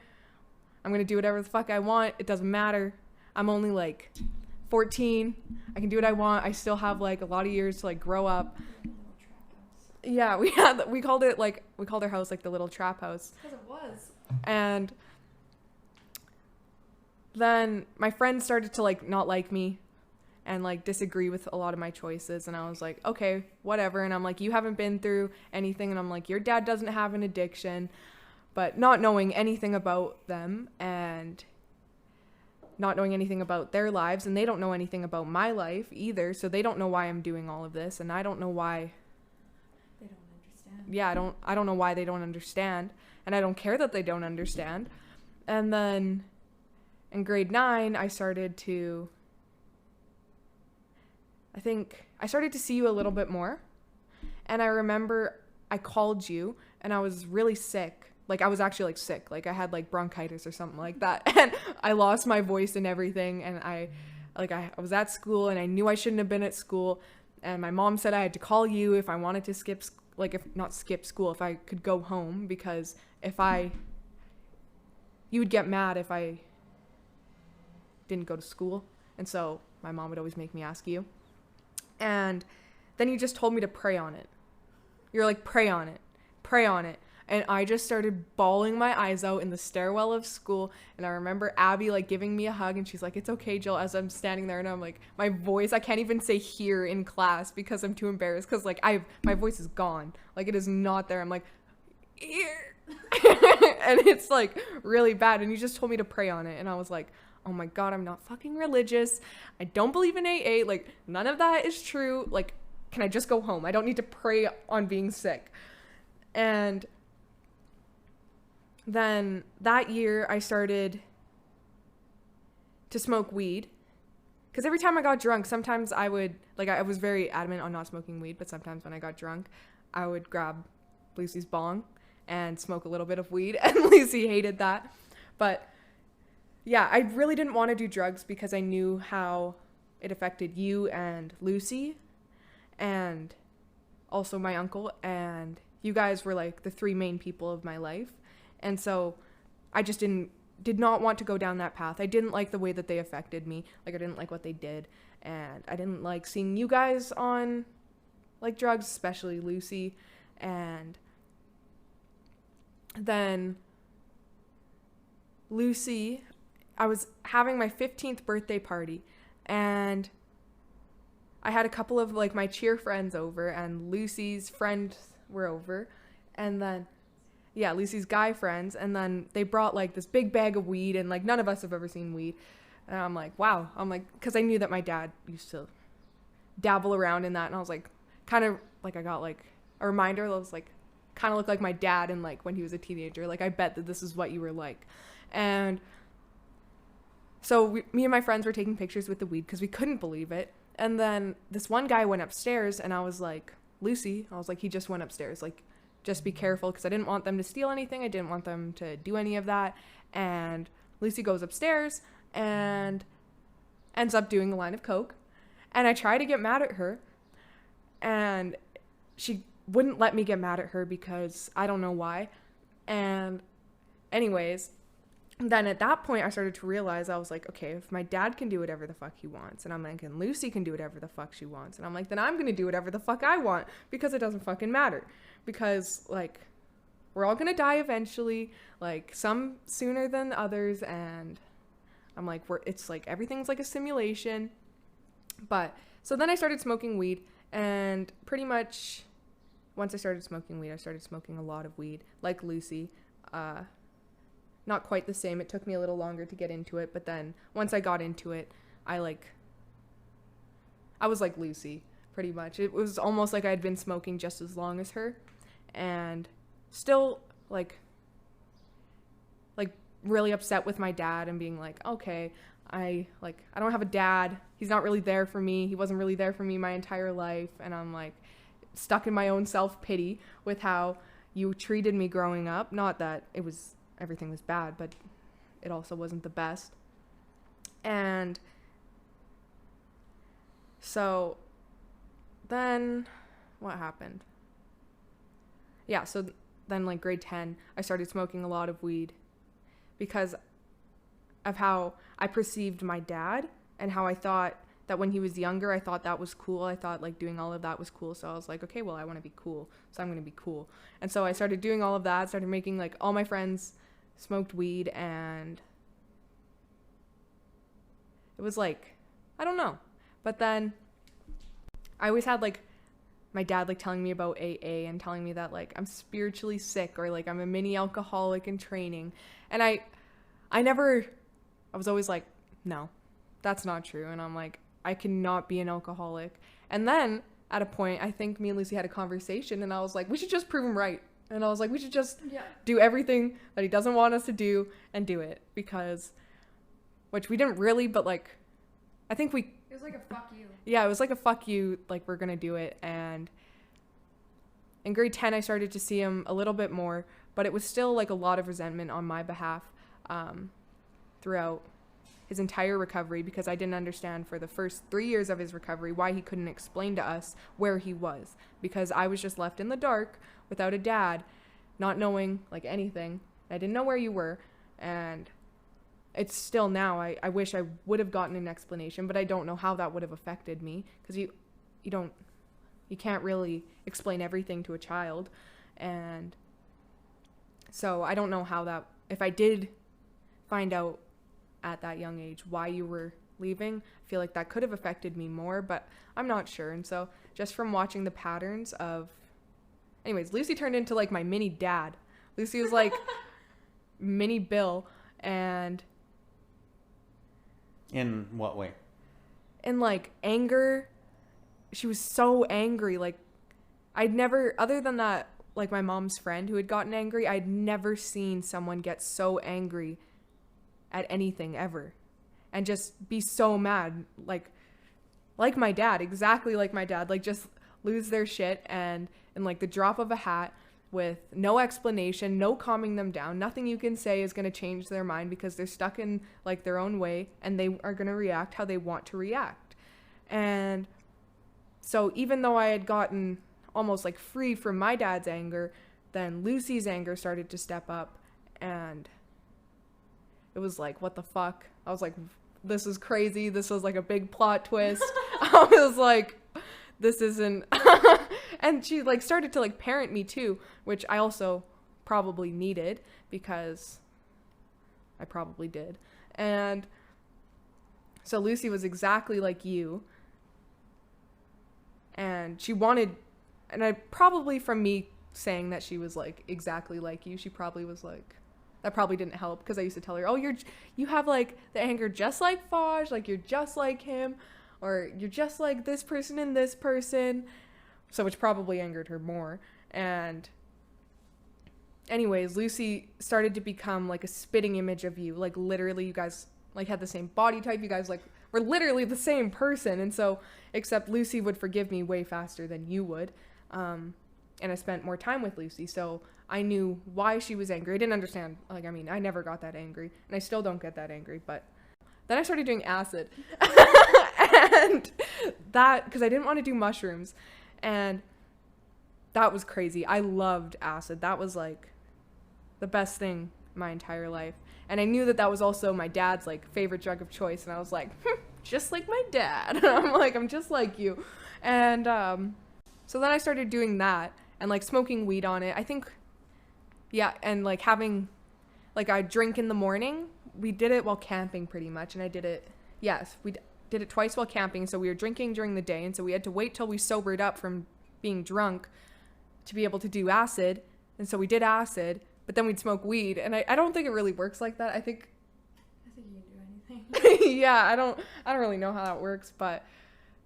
C: I'm going to do whatever the fuck I want. It doesn't matter. I'm only like 14. I can do what I want. I still have like a lot of years to like grow up. Yeah, we called our house like the little trap house.
B: Because it was.
C: And then my friends started to like not like me and like disagree with a lot of my choices, and I was like, okay, whatever. And I'm like, you haven't been through anything, and I'm like, your dad doesn't have an addiction. But not knowing anything about them and not knowing anything about their lives, and they don't know anything about my life either, so they don't know why I'm doing all of this, and I don't know why
B: they don't understand.
C: Yeah, I don't know why they don't understand, and I don't care that they don't understand. And then in grade 9, I started to see you a little bit more. And I remember I called you, and I was really sick. Like, I was actually, like, sick. Like, I had, like, bronchitis or something like that. And I lost my voice and everything. And I was at school, and I knew I shouldn't have been at school. And my mom said I had to call you if I wanted to not skip school, if I could go home. Because you would get mad if I didn't go to school. And so my mom would always make me ask you. And then you just told me to pray on it. You're like, pray on it. Pray on it. And I just started bawling my eyes out in the stairwell of school. And I remember Abby like giving me a hug, and she's like, it's okay, Jill, as I'm standing there. And I'm like, my voice, I can't even say here in class because I'm too embarrassed. Because like my voice is gone. Like, it is not there. I'm like, here. And it's like really bad. And you just told me to pray on it. And I was like, oh my God, I'm not fucking religious. I don't believe in AA. Like, none of that is true. Like, can I just go home? I don't need to pray on being sick. And then that year I started to smoke weed, because every time I got drunk, sometimes I was very adamant on not smoking weed, but sometimes when I got drunk, I would grab Lucy's bong and smoke a little bit of weed, and Lucy hated that. But yeah, I really didn't want to do drugs because I knew how it affected you and Lucy and also my uncle, and you guys were like the 3 main people of my life. And so I just did not want to go down that path. I didn't like the way that they affected me. Like, I didn't like what they did. And I didn't like seeing you guys on like drugs, especially Lucy. And then Lucy, I was having my 15th birthday party, and I had a couple of like my cheer friends over, and Lucy's friends were over. And then Lucy's guy friends, and then they brought like this big bag of weed, and like none of us have ever seen weed. And I'm like, wow. I'm like, because I knew that my dad used to dabble around in that, and I was like, kind of like, I got like a reminder that was like, kind of looked like my dad, and like when he was a teenager, like I bet that this is what you were like. And so me and my friends were taking pictures with the weed because we couldn't believe it. And then this one guy went upstairs, and I was like, Lucy, I was like, he just went upstairs, like, just be careful, because I didn't want them to steal anything. I didn't want them to do any of that. And Lucy goes upstairs and ends up doing a line of coke. And I try to get mad at her, and she wouldn't let me get mad at her because I don't know why. And anyways, then at that point I started to realize, I was like, okay, if my dad can do whatever the fuck he wants, and I'm like, and Lucy can do whatever the fuck she wants, and I'm like, then I'm gonna do whatever the fuck I want, because it doesn't fucking matter. Because, like, we're all gonna die eventually, like, some sooner than others, and I'm like, it's like everything's like a simulation. But so then I started smoking weed, and pretty much once I started smoking weed, I started smoking a lot of weed, like Lucy. Not quite the same. It took me a little longer to get into it, but then once I got into it, I was like Lucy, pretty much. It was almost like I'd been smoking just as long as her, and still like really upset with my dad and being like, okay, I don't have a dad. He's not really there for me. He wasn't really there for me my entire life. And I'm like stuck in my own self-pity with how you treated me growing up. Not that everything was bad, but it also wasn't the best. And so then what happened? Yeah, so then like grade 10, I started smoking a lot of weed because of how I perceived my dad and how I thought that when he was younger, I thought that was cool. I thought like doing all of that was cool. So I was like, okay, well, I want to be cool, so I'm going to be cool. And so I started doing all of that, started making like all my friends smoked weed, and it was like, I don't know. But then I always had like my dad like telling me about AA and telling me that like I'm spiritually sick, or like I'm a mini alcoholic in training. And I was always like, no, that's not true. And I'm like, I cannot be an alcoholic. And then at a point, I think me and Lucy had a conversation, and I was like, we should just prove him right. And I was like, we should just do everything that he doesn't want us to do and do it, which we didn't really, but like, I think it
B: was like a fuck you.
C: Yeah, it was like a fuck you, like we're going to do it. And in grade 10, I started to see him a little bit more, but it was still like a lot of resentment on my behalf throughout his entire recovery, because I didn't understand for the first 3 years of his recovery why he couldn't explain to us where he was, because I was just left in the dark without a dad, not knowing like anything. I didn't know where you were, and it's still now. I wish I would have gotten an explanation, but I don't know how that would have affected me, because you can't really explain everything to a child. And so I don't know how that, if I did find out at that young age why you were leaving, I feel like that could have affected me more, but I'm not sure. And so just from watching the patterns of, anyways, Lucy turned into like my mini dad. Lucy was like mini Bill. And
A: in what way?
C: In like anger. She was so angry. Like I'd never, other than that, like my mom's friend who had gotten angry, I'd never seen someone get so angry at anything ever and just be so mad, like my dad, exactly like my dad, like just lose their shit and in like the drop of a hat, with no explanation, no calming them down. Nothing you can say is going to change their mind, because they're stuck in like their own way, and they are going to react how they want to react. And so even though I had gotten almost like free from my dad's anger, then Lucy's anger started to step up, and it was like, what the fuck? I was like, this is crazy. This was like a big plot twist. I was like, this isn't. And she like started to like parent me too, which I also probably needed, because I probably did. And so Lucy was exactly like you. And she wanted, and I probably, from me saying that she was like exactly like you, she probably was like, that probably didn't help, because I used to tell her, oh, you have like the anger just like Faj, like you're just like him, or you're just like this person and this person. So which probably angered her more. And anyways, Lucy started to become like a spitting image of you. Like literally you guys like had the same body type. You guys like were literally the same person. And so, except Lucy would forgive me way faster than you would. And I spent more time with Lucy, so I knew why she was angry. I didn't understand. Like, I mean, I never got that angry, and I still don't get that angry. But then I started doing acid. And that, because I didn't want to do mushrooms. And that was crazy. I loved acid. That was like the best thing my entire life. And I knew that that was also my dad's like favorite drug of choice. And I was like, just like my dad. I'm like, I'm just like you. And so then I started doing that and like smoking weed on it. I think, yeah. And like having, like I drink in the morning we did it while camping pretty much. And I did it, yes, did it twice while camping. So we were drinking during the day. And so we had to wait till we sobered up from being drunk to be able to do acid. And so we did acid, but then we'd smoke weed. And I don't think it really works like that. I think
B: you can do anything.
C: yeah, I don't really know how that works. But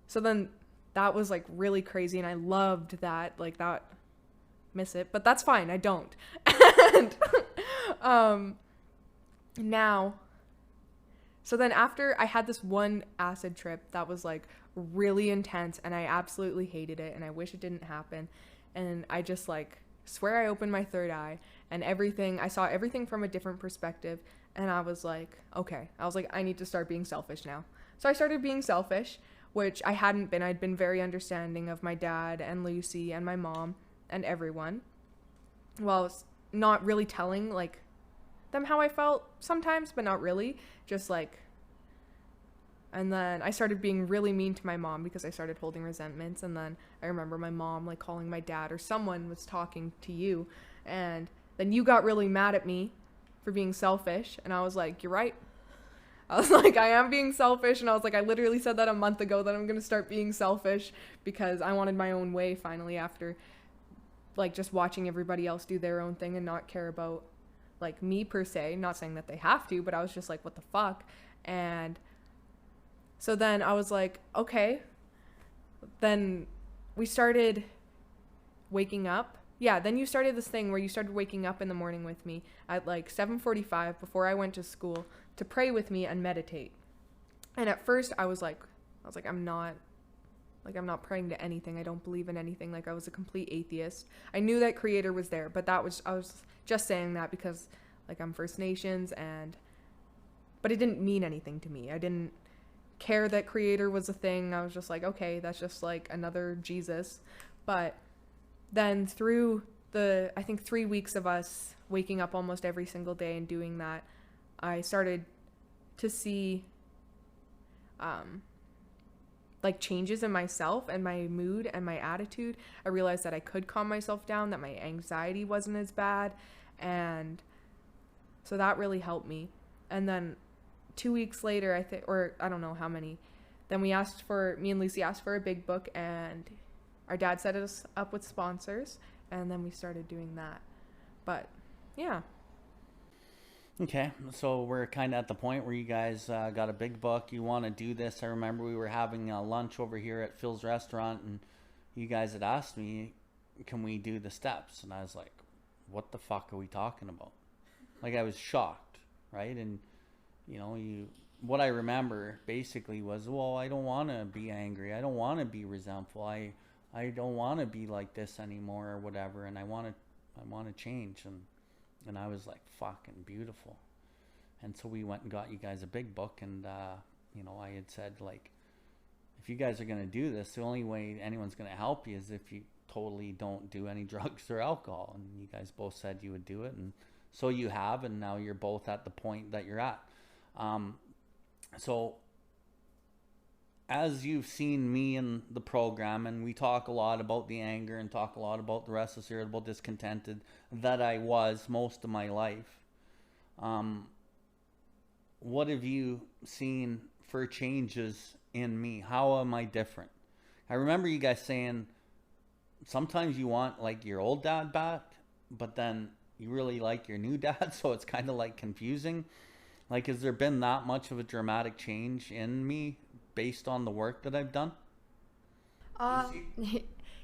C: so then that was like really crazy. And I loved that, like that, miss it, but that's fine. I don't. And now, so then after I had this one acid trip that was like really intense and I absolutely hated it and I wish it didn't happen. And I just like swear I opened my third eye and everything, I saw everything from a different perspective. And I was like, okay, I need to start being selfish now. So I started being selfish, which I hadn't been. I'd been very understanding of my dad and Lucy and my mom and everyone. Well, not really telling like them how I felt sometimes, but not really, just like. And then I started being really mean to my mom because I started holding resentments. And then I remember my mom like calling my dad, or someone was talking to you, and then you got really mad at me for being selfish. And I was like, you're right. I was like, I am being selfish. And I was like, I literally said that a month ago that I'm going to start being selfish because I wanted my own way finally, after like just watching everybody else do their own thing and not care about like me per se. Not saying that they have to, but I was just like, what the fuck? And so then I was like, okay. Then we started waking up. Yeah, then you started this thing where you started waking up in the morning with me at like 7:45 before I went to school to pray with me and meditate. And at first I was like, I'm not praying to anything. I don't believe in anything. Like I was a complete atheist. I knew that Creator was there, but I was just saying that because like I'm First Nations, but it didn't mean anything to me. I didn't care that Creator was a thing. I was just like, okay, that's just like another Jesus. But then through I think 3 weeks of us waking up almost every single day and doing that, I started to see like changes in myself and my mood and my attitude. I realized that I could calm myself down, that my anxiety wasn't as bad. And so that really helped me. And then 2 weeks later, I think, or I don't know how many, then me and Lucy asked for a big book, and our dad set us up with sponsors, and then we started doing that. But yeah.
A: Okay, so we're kind of at the point where you guys got a big book. You want to do this. I remember we were having lunch over here at Phil's restaurant, and you guys had asked me, can we do the steps? And I was like, what the fuck are we talking about? Like, I was shocked, right? And, you know, what I remember basically was, well, I don't want to be angry. I don't want to be resentful. I don't want to be like this anymore or whatever. And I want to change. And I was like, fucking beautiful. And so we went and got you guys a big book. And, you know, I had said, like, if you guys are going to do this, the only way anyone's going to help you is if you totally don't do any drugs or alcohol. And you guys both said you would do it. And so you have, and now you're both at the point that you're at. So as you've seen me in the program, and we talk a lot about the anger and talk a lot about the restless, irritable, discontented that I was most of my life, what have you seen for changes in me? How am I different? I remember you guys saying sometimes you want like your old dad back, but then you really like your new dad, so it's kind of like confusing. Like, has there been that much of a dramatic change in me based on the work that I've done?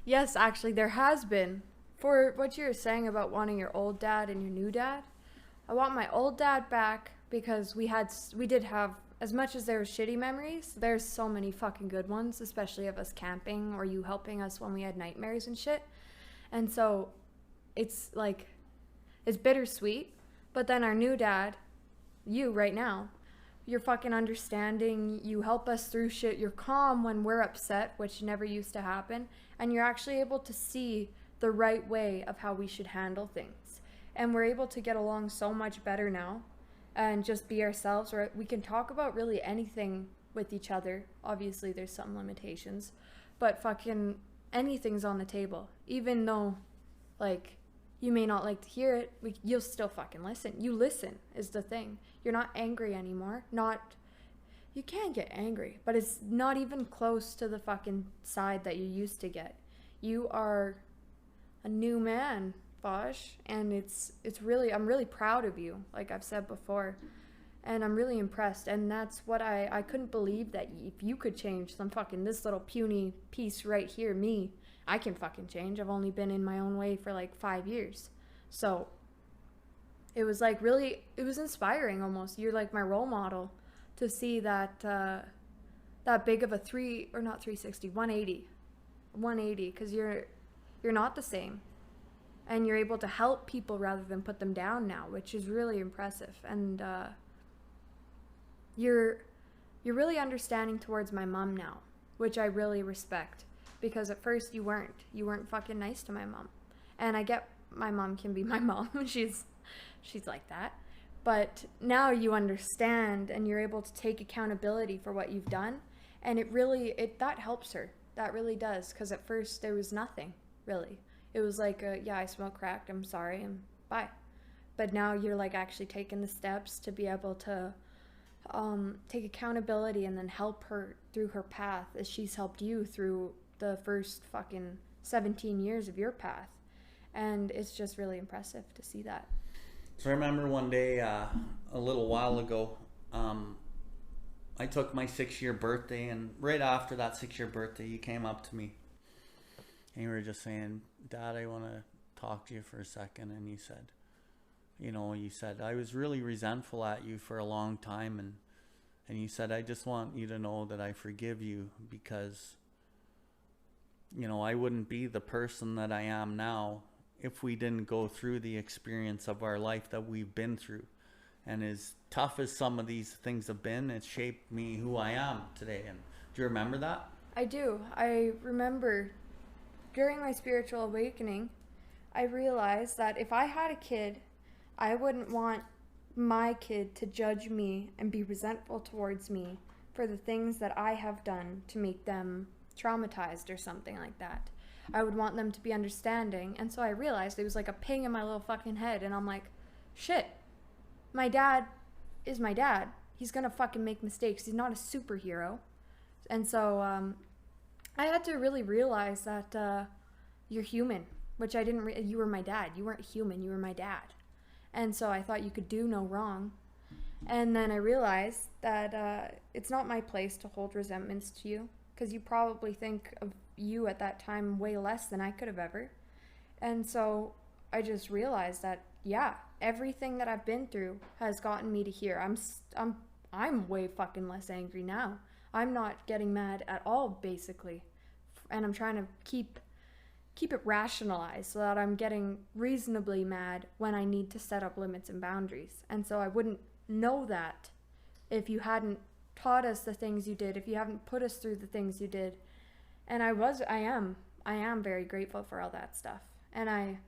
B: Yes, actually, there has been. For what you were saying about wanting your old dad and your new dad, I want my old dad back because we did have, as much as there were shitty memories, there's so many fucking good ones, especially of us camping or you helping us when we had nightmares and shit. And so it's like, it's bittersweet. But then our new dad, you right now, you're fucking understanding, you help us through shit, you're calm when we're upset, which never used to happen, and you're actually able to see the right way of how we should handle things. And we're able to get along so much better now and just be ourselves, or we can talk about really anything with each other. Obviously there's some limitations, but fucking anything's on the table, even though like You may not like to hear it. You'll still fucking listen. You listen is the thing. You're not angry anymore. You can get angry, but it's not even close to the fucking side that you used to get. You are a new man, Bosch, and I'm really proud of you, like I've said before, and I'm really impressed. And that's what I couldn't believe, that if you could change this little puny piece right here, me, I can fucking change. I've only been in my own way for like 5 years. So it was like really, it was inspiring almost. You're like my role model to see that big of a 180, because you're not the same. And you're able to help people rather than put them down now, which is really impressive. And you're really understanding towards my mom now, which I really respect. Because at first you weren't fucking nice to my mom. And I get my mom can be my mom. she's like that. But now you understand, and you're able to take accountability for what you've done. And that helps her. That really does. Because at first there was nothing, really. It was like, yeah, I smoke crack, I'm sorry, and bye. But now you're like actually taking the steps to be able to take accountability and then help her through her path, as she's helped you through the first fucking 17 years of your path. And it's just really impressive to see that.
A: So I remember one day, a little while ago, I took my 6-year birthday, and right after that 6-year birthday, you came up to me and you were just saying, Dad, I want to talk to you for a second. And you said, I was really resentful at you for a long time. And you said, I just want you to know that I forgive you, because, I wouldn't be the person that I am now if we didn't go through the experience of our life that we've been through. And as tough as some of these things have been, it shaped me who I am today. And do you remember that?
B: I do. I remember during my spiritual awakening, I realized that if I had a kid, I wouldn't want my kid to judge me and be resentful towards me for the things that I have done to make them traumatized or something like that. I would want them to be understanding. And so I realized it was like a ping in my little fucking head, and I'm like, shit, my dad is my dad. He's gonna fucking make mistakes. He's not a superhero. And so I had to really realize that you're human, which I didn't you were my dad. You weren't human, you were my dad. And so I thought you could do no wrong. And then I realized that it's not my place to hold resentments to you, because you probably think of you at that time way less than I could have ever. And so I just realized that, yeah, everything that I've been through has gotten me to here. I'm way fucking less angry now. I'm not getting mad at all, basically. And I'm trying to keep it rationalized so that I'm getting reasonably mad when I need to set up limits and boundaries. And so I wouldn't know that if you hadn't taught us the things you did, if you haven't put us through the things you did. And I am very grateful for all that stuff. And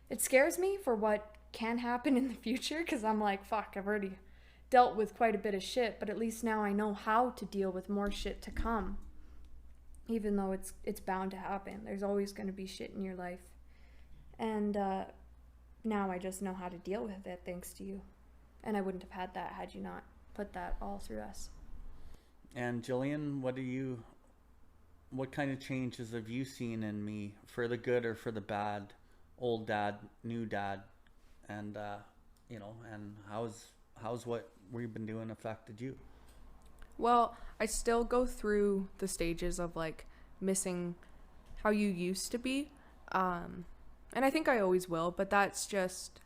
B: it scares me for what can happen in the future, because I'm like, fuck, I've already dealt with quite a bit of shit, but at least now I know how to deal with more shit to come. Even though it's bound to happen. There's always going to be shit in your life. And now I just know how to deal with it, thanks to you. And I wouldn't have had that had you not put that all through us.
A: And Jillian, what kind of changes have you seen in me, for the good or for the bad? Old dad, new dad, and and how's what we've been doing affected you?
C: Well, I still go through the stages of like missing how you used to be. And I think I always will, but that's just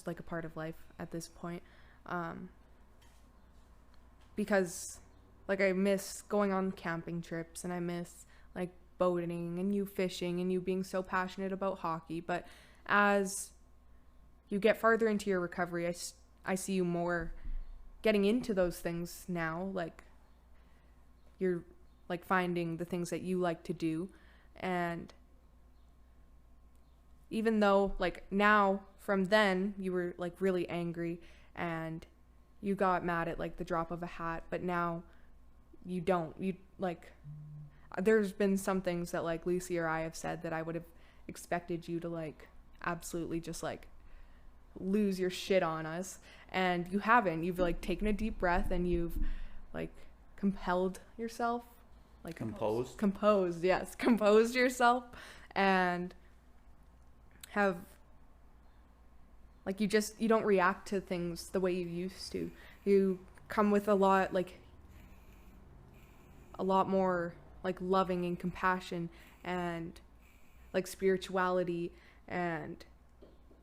C: like a part of life at this point. Because like I miss going on camping trips, and I miss like boating and you fishing and you being so passionate about hockey. But as you get farther into your recovery, I see you more getting into those things now. Like you're like finding the things that you like to do. And even though like now from then you were like really angry and you got mad at like the drop of a hat, but now you don't. You like, there's been some things that like Lucy or I have said that I would have expected you to like absolutely just like lose your shit on us, and you haven't. You've like taken a deep breath and you've like compelled yourself, like composed yourself, and have like you don't react to things the way you used to. You come with a lot more like loving and compassion and like spirituality, and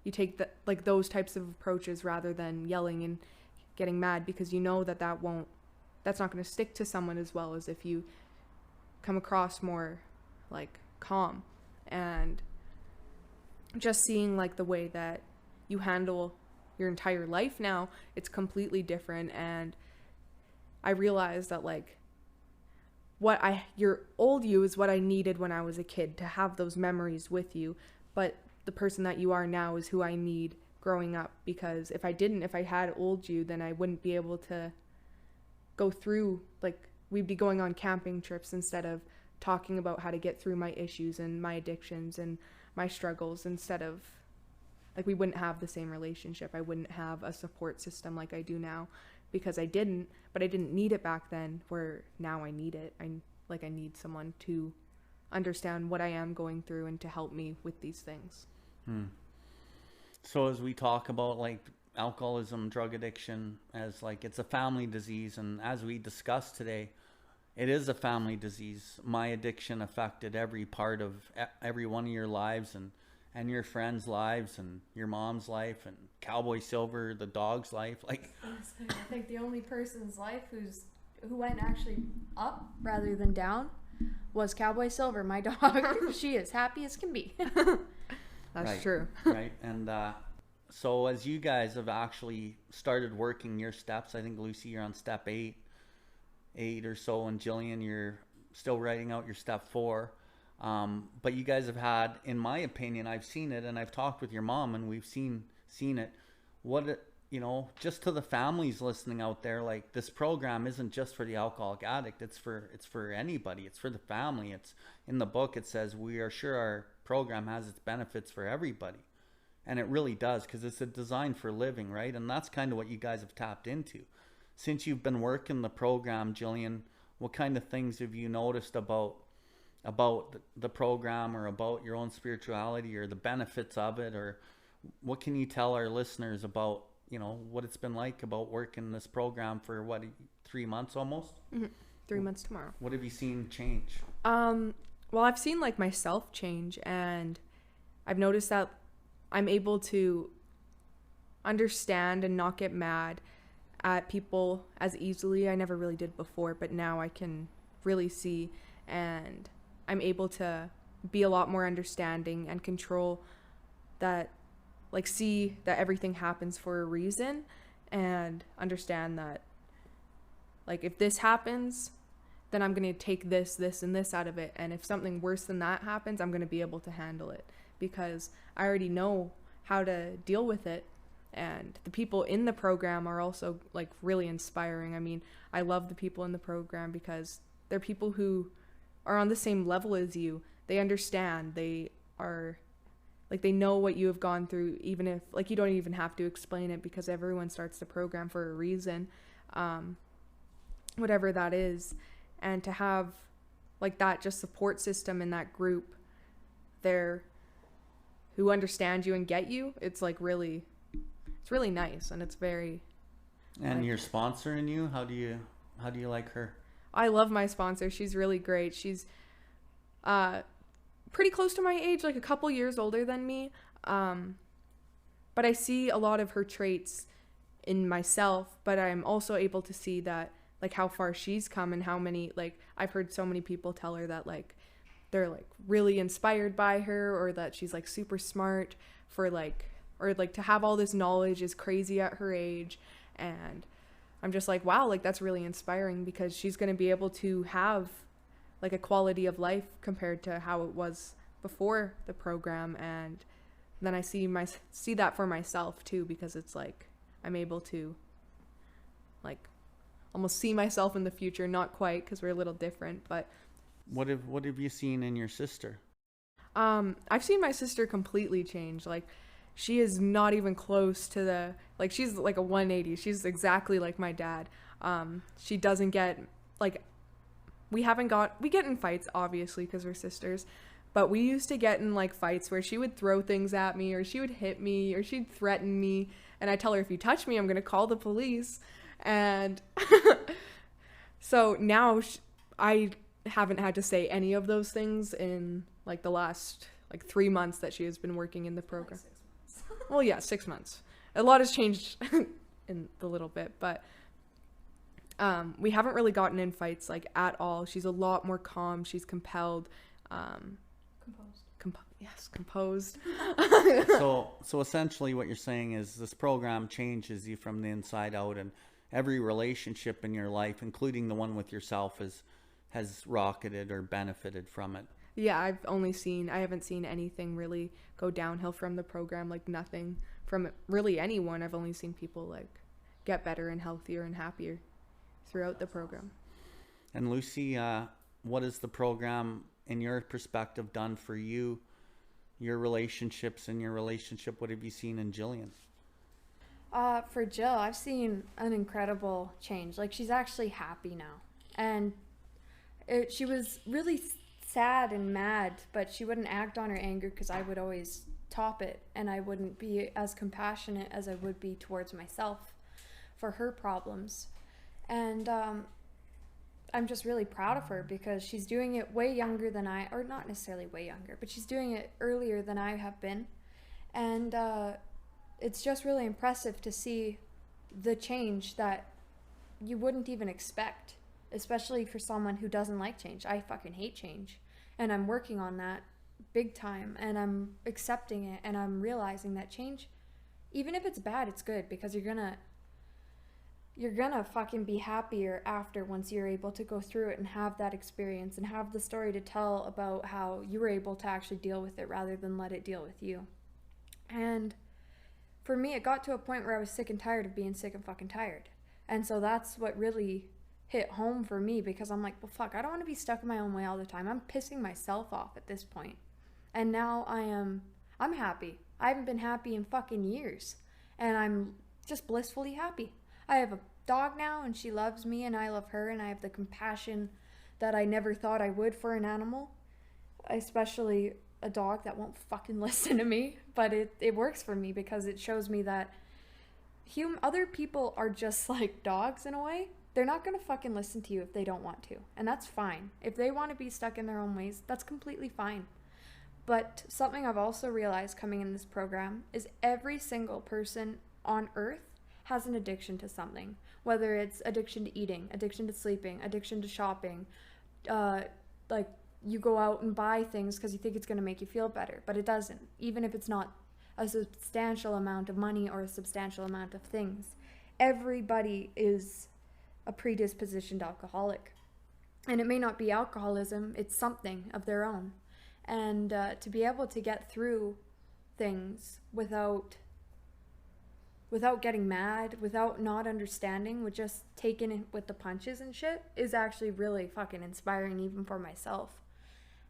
C: you take those types of approaches rather than yelling and getting mad, because you know that's not going to stick to someone as well as if you come across more like calm. And just seeing like the way that you handle your entire life now, it's completely different. And I realized that like your old you is what I needed when I was a kid, to have those memories with you, but the person that you are now is who I need growing up, because if I had old you, then I wouldn't be able to go through, like, we'd be going on camping trips instead of talking about how to get through my issues and my addictions and my struggles, instead of, like, we wouldn't have the same relationship. I wouldn't have a support system like I do now, because I didn't need it back then, where now I need it. I need someone to understand what I am going through and to help me with these things.
A: So as we talk about like alcoholism, drug addiction, as like it's a family disease, and as we discussed today, it is a family disease. My addiction affected every part of every one of your lives, and your friends' lives, and your mom's life, and Cowboy Silver, the dog's life. Like,
B: I think the only person's life who went actually up rather than down was Cowboy Silver, my dog. She is happy as can be.
C: That's
A: right,
C: true.
A: Right. And so as you guys have actually started working your steps, I think, Lucy, you're on step 8 or so, and Jillian, you're still writing out your step 4. But you guys have had, in my opinion, I've seen it, and I've talked with your mom, and we've seen it. Just to the families listening out there, like, this program isn't just for the alcoholic addict. It's for anybody. It's for the family. It's in the book. It says we are sure our program has its benefits for everybody, and it really does, because it's a design for living, right? And that's kind of what you guys have tapped into. Since you've been working the program, Jillian, what kind of things have you noticed about the program, or about your own spirituality, or the benefits of it, or what can you tell our listeners about, what it's been like about working this program for 3 months almost?
C: 3 months tomorrow.
A: What have you seen change?
C: Well, I've seen like myself change, and I've noticed that I'm able to understand and not get mad at people as easily. I never really did before, but now I can really see, and I'm able to be a lot more understanding and control that, like, see that everything happens for a reason, and understand that, like, if this happens, then I'm going to take this, and this out of it. And if something worse than that happens, I'm going to be able to handle it, because I already know how to deal with it. And the people in the program are also, like, really inspiring. I mean, I love the people in the program because they're people who are on the same level as you. They understand. They are, like, they know what you have gone through, even if, like, you don't even have to explain it, because everyone starts the program for a reason, whatever that is. And to have, like, that just support system in that group there who understand you and get you, it's, like, really, it's really nice. And it's very...
A: And your sponsor in you, how do you like her?
C: I love my sponsor. She's really great. She's pretty close to my age, like a couple years older than me. But I see a lot of her traits in myself, but I'm also able to see that, like, how far she's come, and how many, like, I've heard so many people tell her that, like, they're, like, really inspired by her, or that she's, like, super smart for, like, or, like, to have all this knowledge is crazy at her age. And I'm just like, wow, like, that's really inspiring, because she's going to be able to have, like, a quality of life compared to how it was before the program. And then I see that for myself too, because it's like I'm able to, like, almost see myself in the future. Not quite, because we're a little different, but
A: what have you seen in your sister?
C: I've seen my sister completely change. Like, she is not even close to she's like a 180. She's exactly like my dad. She doesn't get, like, we get in fights, obviously, because we're sisters, but we used to get in, like, fights where she would throw things at me, or she would hit me, or she'd threaten me, and I tell her, if you touch me, I'm going to call the police. And so now I haven't had to say any of those things in, like, the last, like, 3 months that she has been working in the program.
B: Like 6 months.
C: Well, yeah, 6 months. A lot has changed in the little bit, but we haven't really gotten in fights, like, at all. She's a lot more calm. She's compelled. Composed.
A: So essentially what you're saying is this program changes you from the inside out, and every relationship in your life, including the one with yourself, has rocketed or benefited from it.
C: Yeah, I haven't seen anything really go downhill from the program, like nothing from really anyone. I've only seen people, like, get better and healthier and happier throughout the program.
A: And Lucy, what has the program, in your perspective, done for you, your relationships and your relationship? What have you seen in Jillian?
B: For Jill, I've seen an incredible change. Like, she's actually happy now. And she was really sad and mad, but she wouldn't act on her anger because I would always top it, and I wouldn't be as compassionate as I would be towards myself for her problems. And I'm just really proud of her because she's doing it way younger than or not necessarily way younger, but she's doing it earlier than I have been. And it's just really impressive to see the change that you wouldn't even expect, especially for someone who doesn't like change. I fucking hate change, and I'm working on that big time, and I'm accepting it, and I'm realizing that change, even if it's bad, it's good, because you're gonna fucking be happier after, once you're able to go through it and have that experience and have the story to tell about how you were able to actually deal with it rather than let it deal with you. And for me, it got to a point where I was sick and tired of being sick and fucking tired. And so that's what really hit home for me, because I'm like, well, fuck, I don't want to be stuck in my own way all the time. I'm pissing myself off at this point. And now I'm happy. I haven't been happy in fucking years. And I'm just blissfully happy. I have a dog now, and she loves me, and I love her, and I have the compassion that I never thought I would for an animal, especially a dog that won't fucking listen to me. But it works for me because it shows me that other people are just like dogs in a way. They're not going to fucking listen to you if they don't want to, and that's fine. If they want to be stuck in their own ways, that's completely fine. But something I've also realized coming in this program is every single person on earth has an addiction to something, whether it's addiction to eating, addiction to sleeping, addiction to shopping. Like, you go out and buy things because you think it's going to make you feel better, but it doesn't, even if it's not a substantial amount of money or a substantial amount of things. Everybody is a predispositioned alcoholic, and it may not be alcoholism, it's something of their own. And to be able to get through things without getting mad, without not understanding, with just taking it with the punches and shit, is actually really fucking inspiring, even for myself.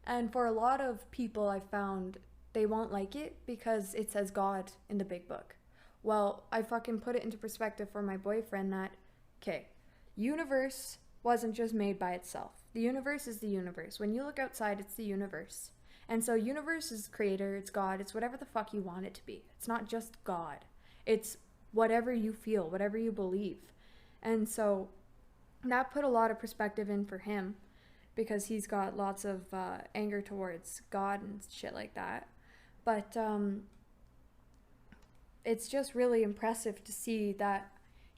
B: And for a lot of people, I found they won't like it because it says God in the big book. Well, I fucking put it into perspective for my boyfriend that, okay, universe wasn't just made by itself. The universe is the universe. When you look outside, it's the universe. And so universe is creator, it's God, it's whatever the fuck you want it to be. It's not just God. It's whatever you feel, whatever you believe. And so that put a lot of perspective in for him, because he's got lots of anger towards God and shit like that. But it's just really impressive to see that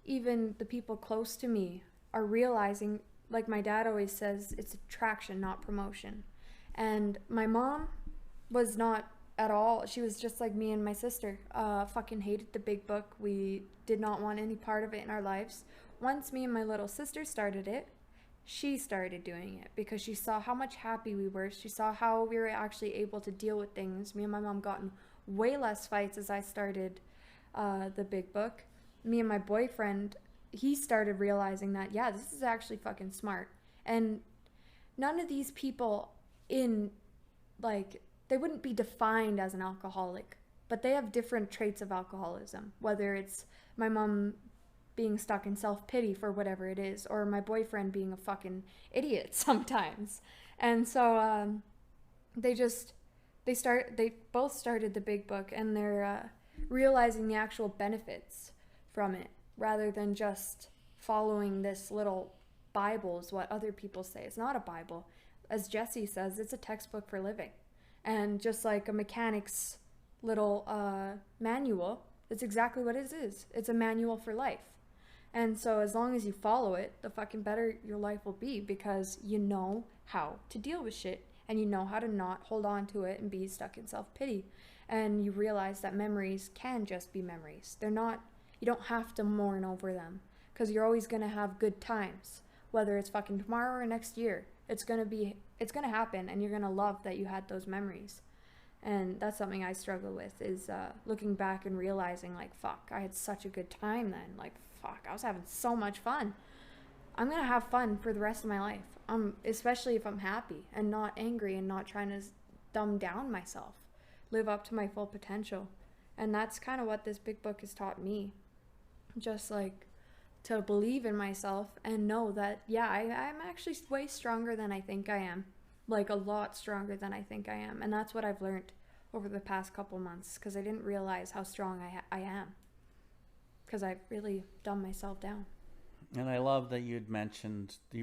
B: even the people close to me are realizing, like my dad always says, it's attraction, not promotion. And my mom was not at all. She was just like me and my sister. Fucking hated the big book. We did not want any part of it in our lives. Once me and my little sister started it, she started doing it because she saw how much happy we were. She saw how we were actually able to deal with things. Me and my mom got in way less fights as I started the big book. Me and my boyfriend, he started realizing that, yeah, this is actually fucking smart. And none of these people in, like, they wouldn't be defined as an alcoholic, but they have different traits of alcoholism, whether it's my mom being stuck in self-pity for whatever it is, or my boyfriend being a fucking idiot sometimes. And so they both started the big book, and they're realizing the actual benefits from it rather than just following this little Bible is what other people say. It's not a Bible. As Jesse says, it's a textbook for living. And just like a mechanic's little manual, it's exactly what it is. It's a manual for life. And so as long as you follow it, the fucking better your life will be, because you know how to deal with shit, and you know how to not hold on to it and be stuck in self-pity. And you realize that memories can just be memories. They're not, you don't have to mourn over them, because you're always going to have good times, whether it's fucking tomorrow or next year. It's going to happen, and you're going to love that you had those memories. And that's something I struggle with, is looking back and realizing, like, fuck, I had such a good time then. Like, fuck, I was having so much fun. I'm going to have fun for the rest of my life, especially if I'm happy and not angry and not trying to dumb down myself. Live up to my full potential. And that's kind of what this big book has taught me. Just, like, to believe in myself and know that, yeah, I'm actually way stronger than I think I am. Like, a lot stronger than I think I am. And that's what I've learned over the past couple months, because I didn't realize how strong I am, because I've really dumbed myself down.
A: And I love that you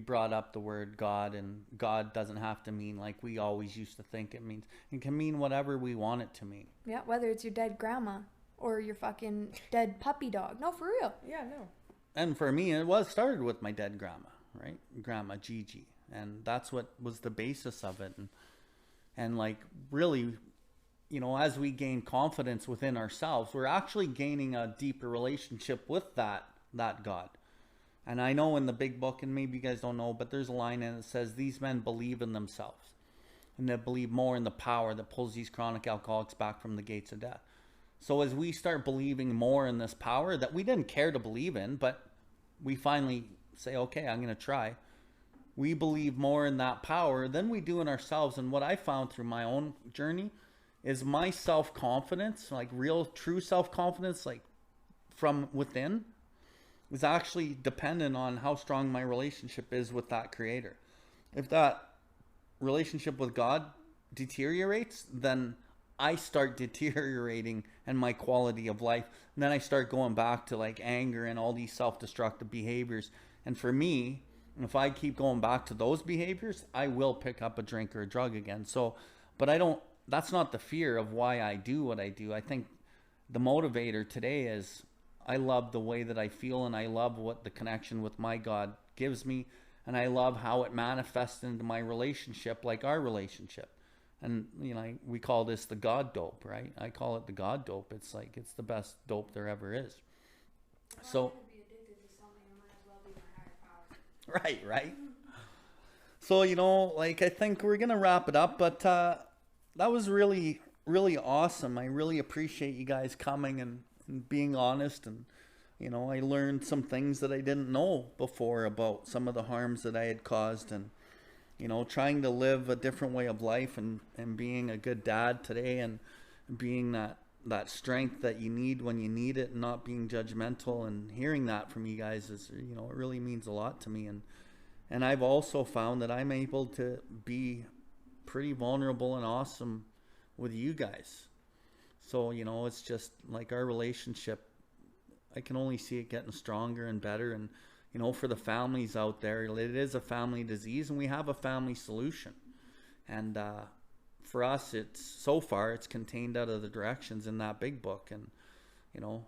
A: brought up the word God, and God doesn't have to mean like we always used to think it means. It can mean whatever we want it to mean.
B: Yeah, whether it's your dead grandma or your fucking dead puppy dog. No, for real.
C: Yeah, no.
A: And for me, it started with my dead grandma, right? Grandma Gigi. And that's what was the basis of it. And like, really, you know, as we gain confidence within ourselves, we're actually gaining a deeper relationship with that God. And I know in the big book, and maybe you guys don't know, but there's a line in it that says, these men believe in themselves, and they believe more in the power that pulls these chronic alcoholics back from the gates of death. So as we start believing more in this power that we didn't care to believe in, but we finally say, okay, I'm going to try. We believe more in that power than we do in ourselves. And what I found through my own journey is my self-confidence, like real, true self-confidence, like from within, is actually dependent on how strong my relationship is with that creator. If that relationship with God deteriorates, then I start deteriorating in my quality of life. And then I start going back to like anger and all these self-destructive behaviors. And for me, if I keep going back to those behaviors, I will pick up a drink or a drug again. So, but that's not the fear of why I do what I do. I think the motivator today is I love the way that I feel, and I love what the connection with my God gives me. And I love how it manifests into my relationship, like our relationship. And, you know, we call this the God dope, right? I call it the God dope. It's like, it's the best dope there ever is. So, right. So, you know, like, I think we're going to wrap it up, but that was really, really awesome. I really appreciate you guys coming and being honest. And, you know, I learned some things that I didn't know before about some of the harms that I had caused, and, you know, trying to live a different way of life, and being a good dad today, and being that strength that you need when you need it, and not being judgmental. And hearing that from you guys is, you know, it really means a lot to me. And I've also found that I'm able to be pretty vulnerable and awesome with you guys. So, you know, it's just like our relationship, I can only see it getting stronger and better. And, you know, for the families out there, it is a family disease, and we have a family solution. And for us, so far it's contained out of the directions in that big book. And, you know,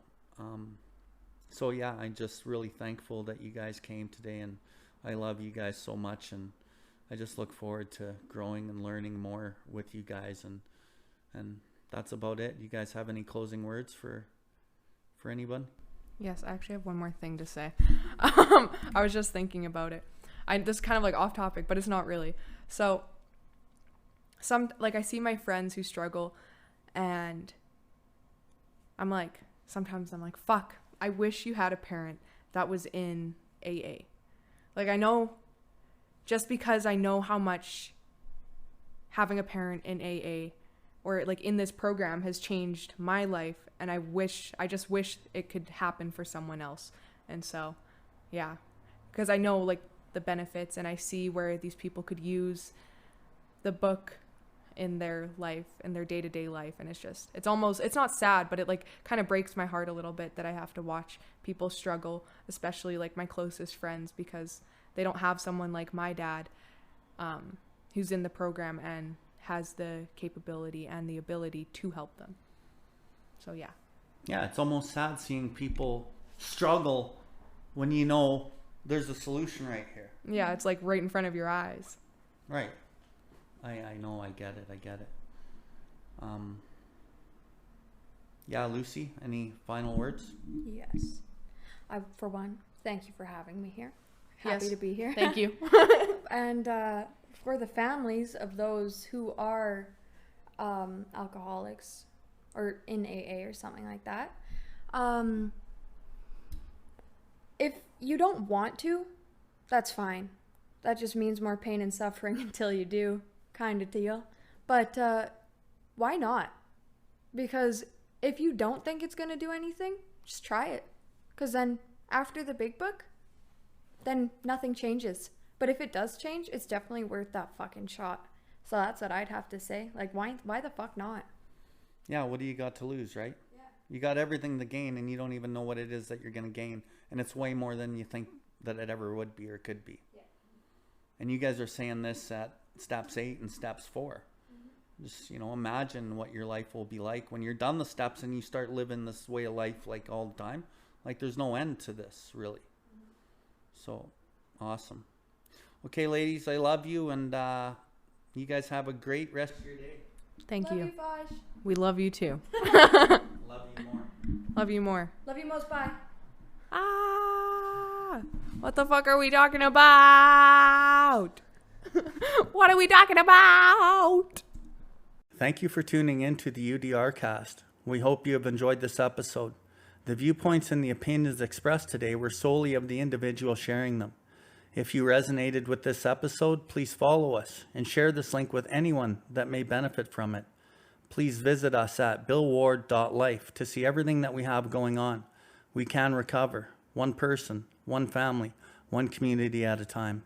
A: so yeah, I'm just really thankful that you guys came today, and I love you guys so much. And I just look forward to growing and learning more with you guys. And that's about it. You guys have any closing words for anyone?
C: Yes, I actually have one more thing to say. I was just thinking about it. This is kind of like off topic, but it's not really. So, I see my friends who struggle, and sometimes I'm like, fuck, I wish you had a parent that was in AA. Like, I know, just because I know how much having a parent in AA or like in this program has changed my life, and I just wish it could happen for someone else. And so, yeah, because I know like the benefits, and I see where these people could use the book in their life, in their day-to-day life. And it's not sad, but it like kind of breaks my heart a little bit that I have to watch people struggle, especially like my closest friends, because they don't have someone like my dad, who's in the program and has the capability and the ability to help them. So yeah.
A: Yeah, it's almost sad seeing people struggle when you know there's a solution right here.
C: Yeah, it's like right in front of your eyes.
A: Right. I know, I get it. Yeah, Lucy, any final words?
B: Yes. For one, thank you for having me here. Happy to be here.
C: Thank you.
B: And for the families of those who are alcoholics or in AA or something like that, if you don't want to, that's fine. That just means more pain and suffering until you do, kind of deal. But why not? Because if you don't think it's going to do anything, just try it. Because then after the big book, then nothing changes. But if it does change, it's definitely worth that fucking shot. So that's what I'd have to say. Like, why the fuck not?
A: Yeah, what do you got to lose, right?
B: Yeah.
A: You got everything to gain, and you don't even know what it is that you're going to gain. And it's way more than you think that it ever would be or could be.
B: Yeah.
A: And you guys are saying this at steps 8 and steps 4. Mm-hmm. Just, imagine what your life will be like when you're done the steps and you start living this way of life like all the time. Like, there's no end to this, really. Mm-hmm. So, awesome. Okay, ladies, I love you, and you guys have a great rest of your day.
C: Thank
B: Love
C: you.
B: you, Vaj.
C: We love you too.
A: Love you more.
C: Love you more.
B: Love you most. Bye.
C: What the fuck are we talking about? What are we talking about?
A: Thank you for tuning in to the Theudrcast. We hope you have enjoyed this episode. The viewpoints and the opinions expressed today were solely of the individual sharing them. If you resonated with this episode, please follow us and share this link with anyone that may benefit from it. Please visit us at BILLWARDLIFE to see everything that we have going on. We can recover, one person, one family, one community at a time.